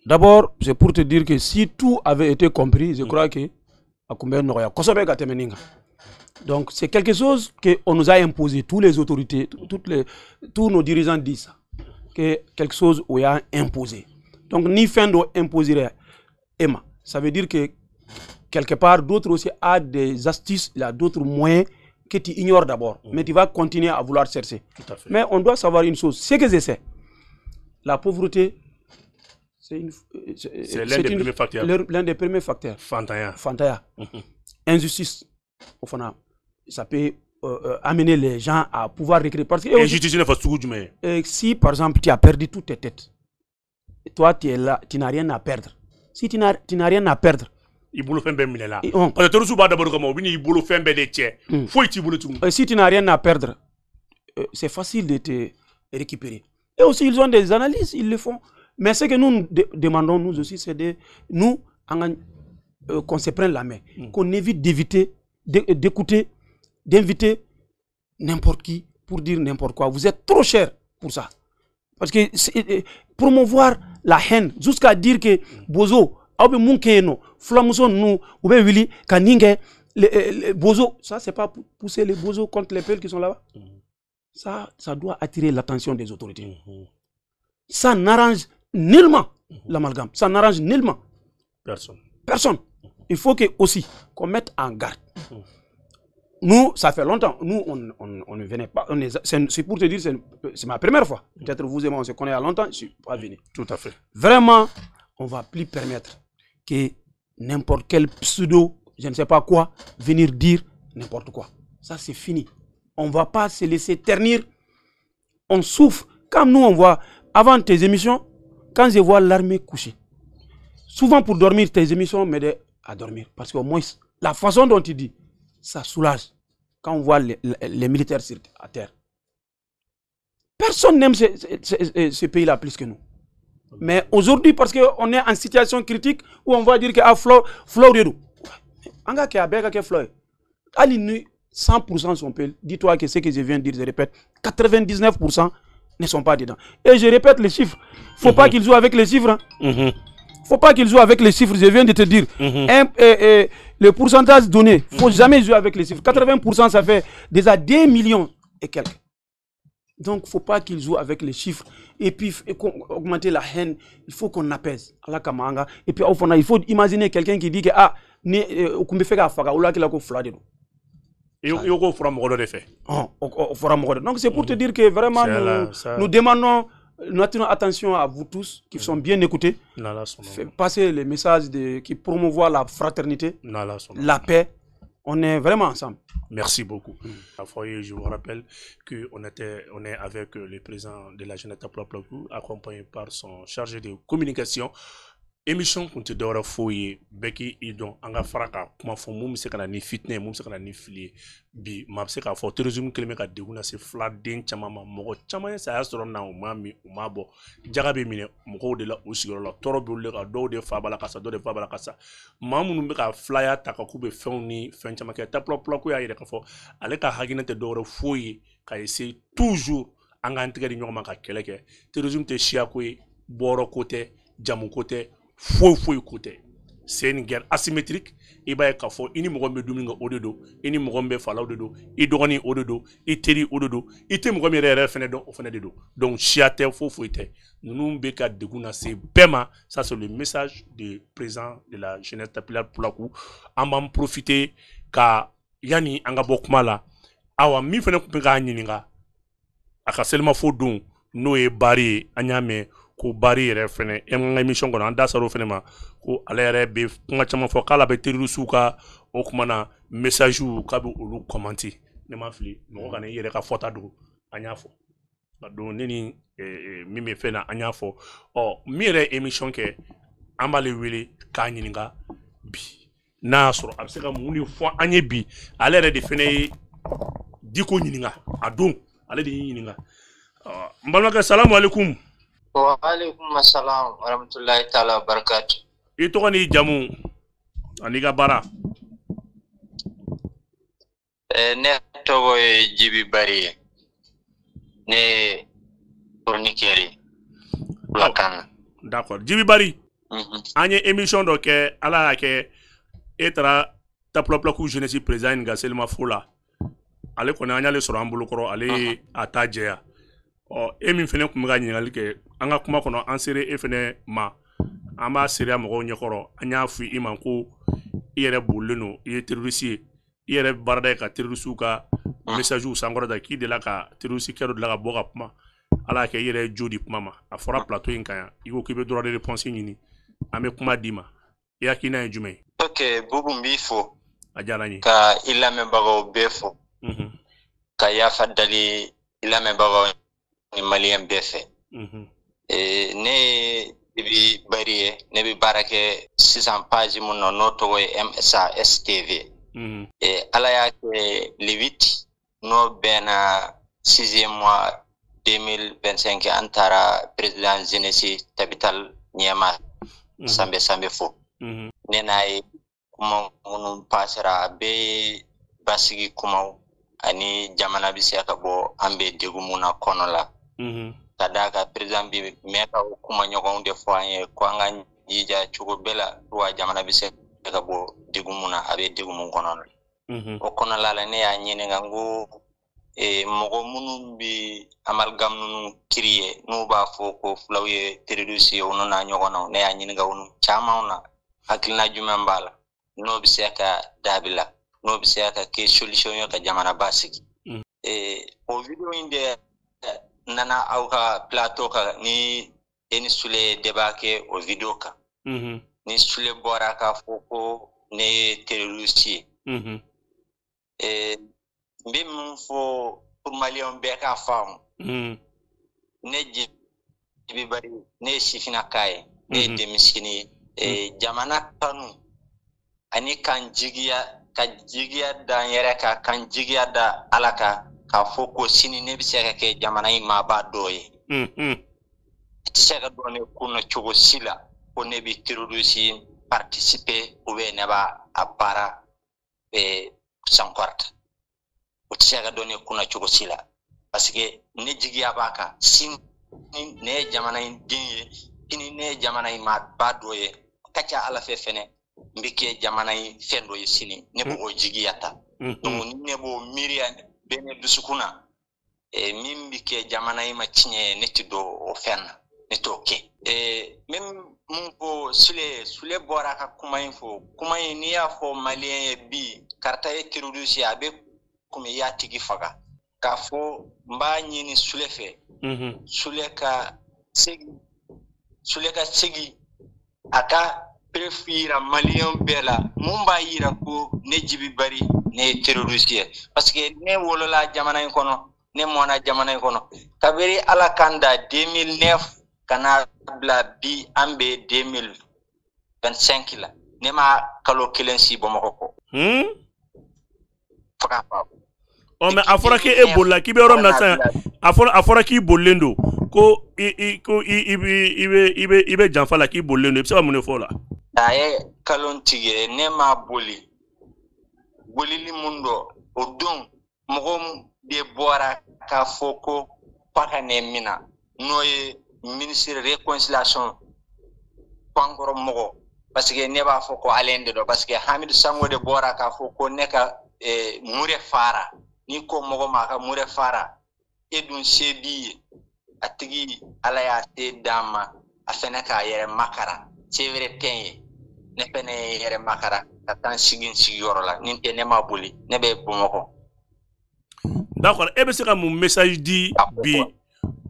D'abord, c'est pour te dire que si tout avait été compris, je crois que donc c'est quelque chose qu'on nous a imposé, tous les autorités, tous nos dirigeants disent ça, que quelque chose où il y a imposé. Donc ni fin d'imposer Emma, ça veut dire que quelque part d'autres aussi a des astuces, il y a d'autres moyens que tu ignores d'abord, mais tu vas continuer à vouloir chercher. Tout à fait. Mais on doit savoir une chose, ce que je sais, la pauvreté, c'est l'un des premiers facteurs. L'un des premiers facteurs. Fantaya. Injustice, au fond, ça peut amener les gens à pouvoir récréer. Parce que si par exemple tu as perdu toutes tes têtes, toi tu es là, tu n'as rien à perdre. Si tu n'as rien à perdre, si tu n'as rien à perdre, c'est facile de te récupérer. Et aussi ils ont des analyses, ils le font. Mais ce que nous demandons nous aussi, c'est qu'on se prenne la main, qu'on évite d'écouter, d'inviter n'importe qui pour dire n'importe quoi. Vous êtes trop cher pour ça. Parce que promouvoir la haine jusqu'à dire que Bozo, Flamuson, nous, ou bien Willy, Kaninge, Bozo, ça c'est pas pousser les Bozo contre les peuples qui sont là-bas. Ça doit attirer l'attention des autorités. Ça n'arrange nullement l'amalgame. Ça n'arrange nullement personne. Il faut que aussi qu'on mette en garde. Nous, ça fait longtemps. Nous, on ne venait pas. C'est pour te dire, c'est ma première fois. Peut-être vous et moi, on se connaît à longtemps. Je ne suis pas venu. Tout à fait. Vraiment, on ne va plus permettre que n'importe quel pseudo, je ne sais pas quoi, venir dire n'importe quoi. Ça, c'est fini. On ne va pas se laisser ternir. On souffre. Comme nous, on voit, avant tes émissions, quand je vois l'armée coucher, souvent pour dormir, tes émissions m'aident à dormir. Parce qu'au moins, la façon dont tu dis, ça soulage quand on voit les militaires à terre. Personne n'aime ce pays-là plus que nous. Mais aujourd'hui, parce qu'on est en situation critique où on va dire que Florero, un gars qui a bien Florero, à l'innu, 100% sont payés. Dis-toi que ce que je viens de dire, je répète, 99% ne sont pas dedans. Et je répète les chiffres. Il ne faut pas qu'ils jouent avec les chiffres. Faut pas qu'ils jouent avec les chiffres, je viens de te dire. Le pourcentage donné, il ne faut jamais jouer avec les chiffres. 80%, ça fait déjà 2 millions et quelques. Donc, il ne faut pas qu'ils jouent avec les chiffres. Et puis, augmenter la haine, il faut qu'on apaise. Et puis, il faut imaginer quelqu'un qui dit que, donc, c'est pour te dire que vraiment, nous demandons notre attention à vous tous qui sont bien écoutés. Passer les messages qui promouvoient la fraternité, la paix. On est vraiment ensemble. Merci beaucoup. Je vous rappelle qu'on est avec le président de la Jeunesse Taplaplakou, accompagné par son chargé de communication. Émission kun te dɔwɛrɛ foyi ye bɛɛ k'i dɔn an ka fara ka kuma fɔ mun bɛ se ka na ni fitinɛ mun bɛ se ka na ni fili ye bi maa bɛ se k'a fɔ terrorisme kelen bɛ ka degun lase filaden caman ma mɔgɔ caman ye saya sɔrɔ na u m'a min u m'a bɔ jaga bɛ minɛ mɔgɔw de la u sigiyɔrɔ la tɔɔrɔ bɛ olu de kan dɔw de fa b'a la kasa dɔw de fa b'a la kasa maa minnu bɛ ka filaya ta ka k'u bɛ fɛnw ni fɛn caman kɛ Taplaplakou y'a yɛrɛ k'a fɔ ale ka hakilina tɛ dɔwɛrɛ foyi ye ka essayer toujours an k'an tɛgɛ di ɲɔgɔn ma ka kɛlɛ kɛ terrorisme tɛ siya ko ye bɔrɔ ko tɛ jamu ko tɛ foyi côté. C'est une guerre asymétrique. Il va y avoir une mɔgɔ bɛ dumuni kɛ o de don, i ni mɔgɔ bɛ fala o de don, i dɔgɔnin o de don, i teri o de don, i tɛ mɔgɔ min yɛrɛ fɛnɛ dɔn o fɛnɛ de don. Donc siya tɛ foyi tɛ. Ninnu bɛ ka degun lase bɛɛ ma. Ça c'est le message du président de la Jeunesse Taplaplakou. An b'an profiter ka yani an ka bɔ kuma la. Awa min fɛnɛ tun bɛ k'a ɲininka a ka selimafo don n'o ye Bari ye an y'a mɛn. Ko Bari yɛrɛ fɛnɛ an ka émission kɔnɔ an da sera o fɛnɛ ma ko ale yɛrɛ bɛ kuma caman fɔ k'ala bɛ terroriste ka o kuma na message k'a bɛ olu commenter ne ma fili mɔgɔ kana i yɛrɛ ka fɔta dogo an y'a fɔ donc ne ni min bɛ fɛn na an y'a fɔ min yɛrɛ ye émission kɛ an b'ale wele k'a ɲininka bi n'a y'a sɔrɔ a bɛ se ka mun de fɔ an ye bi ale yɛrɛ de fɛnɛ ye Diko ɲininka a don ale de y'i ɲininka n balimakɛ salamu aleykum. Wa alaikum assalam wa rahmatullahi ta'ala wa barakatuh. I tɔgɔ ni jamu ani ka baara. Ne tɔgɔ ye Jibi Bari ye. Ne ye chroniqueur ye. D'accord. Jibi Bari. An ye émission dɔ kɛ ala y'a kɛ e taara Taplaplakou jeunesse président nga selimafo la. Ale kɔni an y'ale sɔrɔ an bolokɔrɔ ale a ta jɛya. E min fɛnɛ kun bɛ ka ɲininkali kɛ an ka kuma kɔnɔ an sere e fɛnɛ ma an b'a seriya mɔgɔw ɲɛkɔrɔ an y'a fɔ i ma ko i yɛrɛ bolilen don i ye terroriste ye i yɛrɛ baarada ye ka terroriste ka message ou sangora da ki de la ka terroriste kero de la ka boka kuma ala ke yere jodi kuma ma a fora plateau in kan iko ki be droit de réponse ni ame kuma dima ya ki na jume okay bubu mbifo ajala ni ka ila me bago befo ka ya fadali ila me bago ni malien befe ne bi bariye ne bi barake 600 page mun no to MSA STV ala ya ke le 8 no bena 6e mois 2025 antara président Zenesi Tabital Niama sambe fo nenay kuma munum pasara be basigi kuma ani jamana bi seka bo ambe degumuna kono la kadaka président bi meka kuma nyogon de foye ko nga jija chugo bela ruwa jamana bi seka bo degumuna abe degumun kono o kono la ne ya nyine ngangu mogo munum bi amalgam nunu kriye no ba fo ko flawye terroriste ono na nyogono ne ya nyine ga wonu chamauna akilna jumambala no bi seka dabila no bi seka ke solution yo ka jamana basiki o video inde nana auka plateau ka ni eni sule debake o video ka ni sule bora ka foko ne terroriste mbim fo pour malien be ka fam ne jibi bari ne sifina kai ne demisini jamana kanu ani kan jigiya da yere ka kan jigiya da alaka ka foko sini ne bi seka ke jamana ma ba doye seka do ne kuno chogo sila ko ne bi terroriste participer ou ne ba apara sankorta seka do ne kuno chogo sila parce que ne jigiya baka sin ne jamana dinye ini ne jamana ma ba doye kacha ala fe fene mbike jamana fendo yisini ne bo jigiyata donc ne bo miria bene dusukuna mimbike jamana ma cinye ne tido o fenna ne toke même mun ko sule bora ka kuma info kuma ni ya fo malien bi karta e terroriste abe kuma ya tigi faga ka fo mba nyini sule fe sule ka segi aka prefira malien bela mumba yira ko ne jibi bari ne terroriste parce que ne wolola jamana kono ne mona jamana kono kabiri ala kanda 2009 kana bla bi ambe 2025 la ne ma kalo kelensi bomako ko faka pa o me afora ke ebola ki be rom na sa afora ki bolendo ko ibe janfala ki bolendo e se ba mun fola aye kalon tige ne ma boli li mundo o don mogom de bora ka foko paka ne mina noye ministre réconciliation pangoro mogo parce que ne ba foko alende do parce que Hamidou Sango de bora ka foko ne ka mure fara ni ko mogo ma ka mure fara edun sebi atigi ala ya te dama afena ka yere makara sevre penye ne pene yere makara katan sigin sigoro la ninte ne ma boli ne be bomoko d'accord e be se ka mon message di bi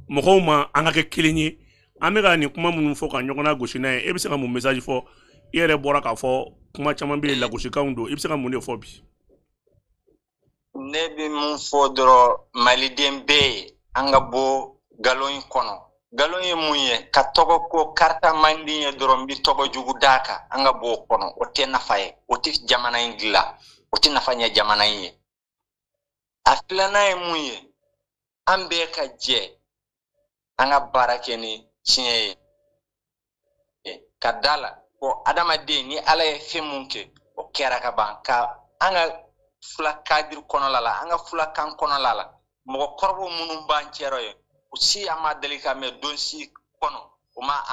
moko ma anga ke kilinyi amega ni kuma mun fo ka nyogona goshi na e be se ka mon message fo yere bora ka fo kuma chama bi la goshi kaundo e be se ka mon fo bi ne bi mun fo dro malidem be anga bo galon kono galon munye ka togo ko karta mandiye dro bi togo jugu daka anga bo kono o te nafaye o ti jamana ingila o ti nafanya jamana yi aflana munye ambe ka je anga barake ni chinye kadala ko adama de ni ala e femunke o kera ka banka anga fula kadir kono lala anga fula kan kono lala mo korbo munum banchero ye si ama delika me donsi kono o ma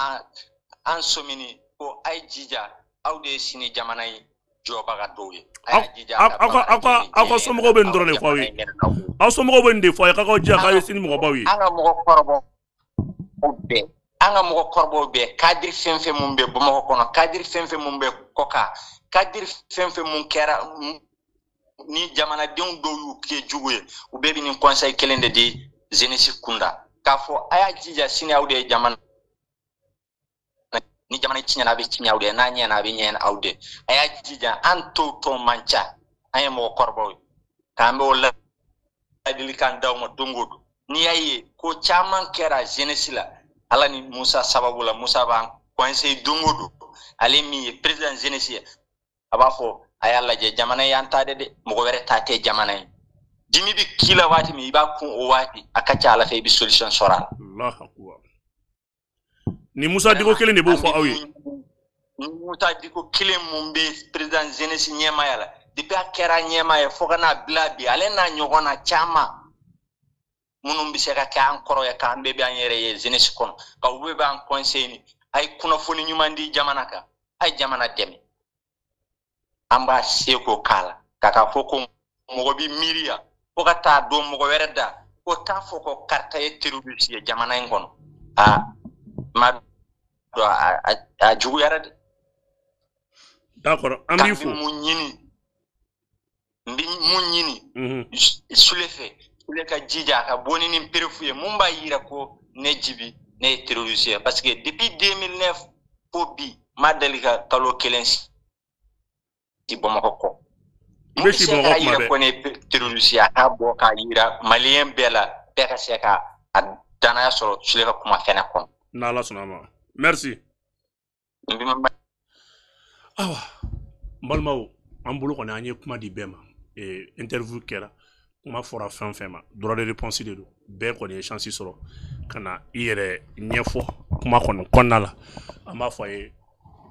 an somini ko ay jija awde sini jamana yi joba ga doye ay jija aka somo ben drone ko wi aw somo ben de fo ka ko jia ka sini mo bawi anga mo korbo be kadir femfe mumbe bo mo kono kadir femfe mumbe koka kadir femfe mun kera ni jamanadenw dɔw y'u kɛ jugu ye u bɛɛ bɛ nin conseil kelen de di jeunesse kunda k'a fɔ a y'a jija sini aw de ye jamana ni jamana tiɲɛna a bɛ tiɲɛ aw de n'a ɲɛna a bɛ ɲɛ aw de a y'a jija an t'o tɔn man ca an ye mɔgɔkɔrɔbaw ye k'an bɛ o ladilikan d'aw ma don o don n'i y'a ye ko caman kɛra jeunesse la ala ni Musa sababu la Musa b'an conseil don o don ale min ye président jeunesse ye a b'a fɔ a y'a lajɛ jamana y'an ta de mɔgɔ wɛrɛ ta tɛ jamana ye dimi bɛ k'i la waati min i b'a kun o waati a ka ca ala fɛ i bɛ solution sɔrɔ a la. Ni Musa Diko kelen de b'o fɔ aw ye. Ni Musa Diko kelen mun bɛ président jeunesse ɲɛmaaya la depuis a kɛra ɲɛmaa ye fo ka n'a bila bi ale n'a ɲɔgɔn na caman minnu bɛ se ka kɛ an kɔrɔ ye k'an bɛɛ bɛ an yɛrɛ ye jeunesse kɔnɔ ka u bɛɛ b'an conseil a ye kunnafoni ɲuman di jamana kan a ye jamana dɛmɛ an b'a se k'o k'a la k'a fɔ ko mɔgɔ bɛ miiriya fo ka taa don mɔgɔ wɛrɛ da ko t'a fɔ ko karita ye terroriste ye jamana in kɔnɔ ma dɔn a juguyara de. D'accord an b'i fo. Mun ɲini sule fɛ sule ka jija a ka bɔ ni nin perefu ye mun b'a yira ko ne jibi ne ye terroriste ye parce que depuis 2009 fo bi ma deli ka kalo kelen si Bamakɔ kɔ. Mun se ka yira ko ne ye terroriste ye a k'a bɔ k'a yira maliyɛn bɛɛ la bɛɛ ka se ka a danaya sɔrɔ sule ka kuma fɛnɛ kɔnɔ. N'Ala sɔnna ma. Merci. Awa n balimaw an bolo kɔni an ye kuma di bɛɛ ma interview kɛra kuma fɔra fɛn fɛn ma droit de réponse de don bɛɛ kɔni ye chance sɔrɔ ka na i yɛrɛ ɲɛfɔ kuma kɔni kɔnɔna la an b'a fɔ a ye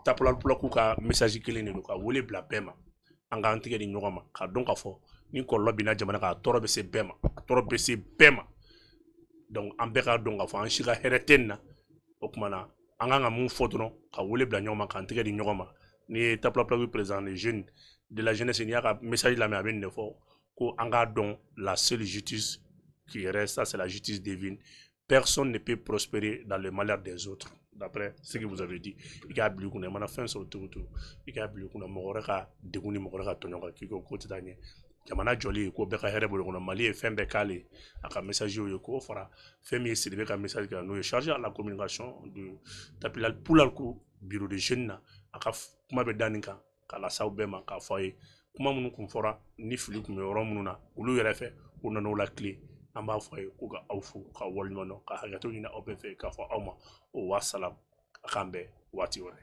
tapulaku ka message kelen de don ka wele bila bɛɛ ma an k'an tigɛ di ɲɔgɔn ma ka dɔn ka fɔ ni kɔlɔlɔ binna jamana kan a tɔɔrɔ bɛ se bɛɛ ma a tɔɔrɔ bɛ se bɛɛ ma donc an bɛɛ ka dɔn ka fɔ an si ka hɛrɛ tɛ nin na o tuma na an kan ka mun fɔ dɔrɔn ka wele bila ɲɔgɔn ma k'an tigɛ di ɲɔgɔn ma ni ye tapulaku président des jeunes de la jeunesse n'i y'a ka message lamɛn a bɛ nin de fɔ ko an k'a dɔn la seule justice qui reste ça c'est la justice divine. Personne ne peut prospérer dans le malheur des autres d'après ce que vous avez dit. I k'a bila i kunna i mana fɛn sɔrɔ cogo o cogo i k'a bila i kunna mɔgɔ wɛrɛ ka degun ni mɔgɔ wɛrɛ ka tɔɲɔgɔn kan k'i ko tɛ taa ɲɛ jamana jɔli ye ko bɛɛ ka hɛrɛ bolo kɔnɔ Mali ye fɛn bɛɛ k'ale ye a ka message ye k'o fara fɛn min ye Sidibe ka message kan n'o ye chargé à la communication de Tapulaku bureau de jeunes na a ka kuma bɛ da nin kan k'a lase aw bɛɛ ma k'a fɔ a ye kuma minnu kun fɔra ni fili kun bɛ yɔrɔ minnu na olu yɛrɛ fɛ u nana o la tile an b'a fɔ a ye ko ka aw fo ka waleɲuman dɔn ka hakɛto ɲini aw bɛɛ fɛ k'a fɔ aw ma o wa salam a k'an bɛn waati wɛrɛ.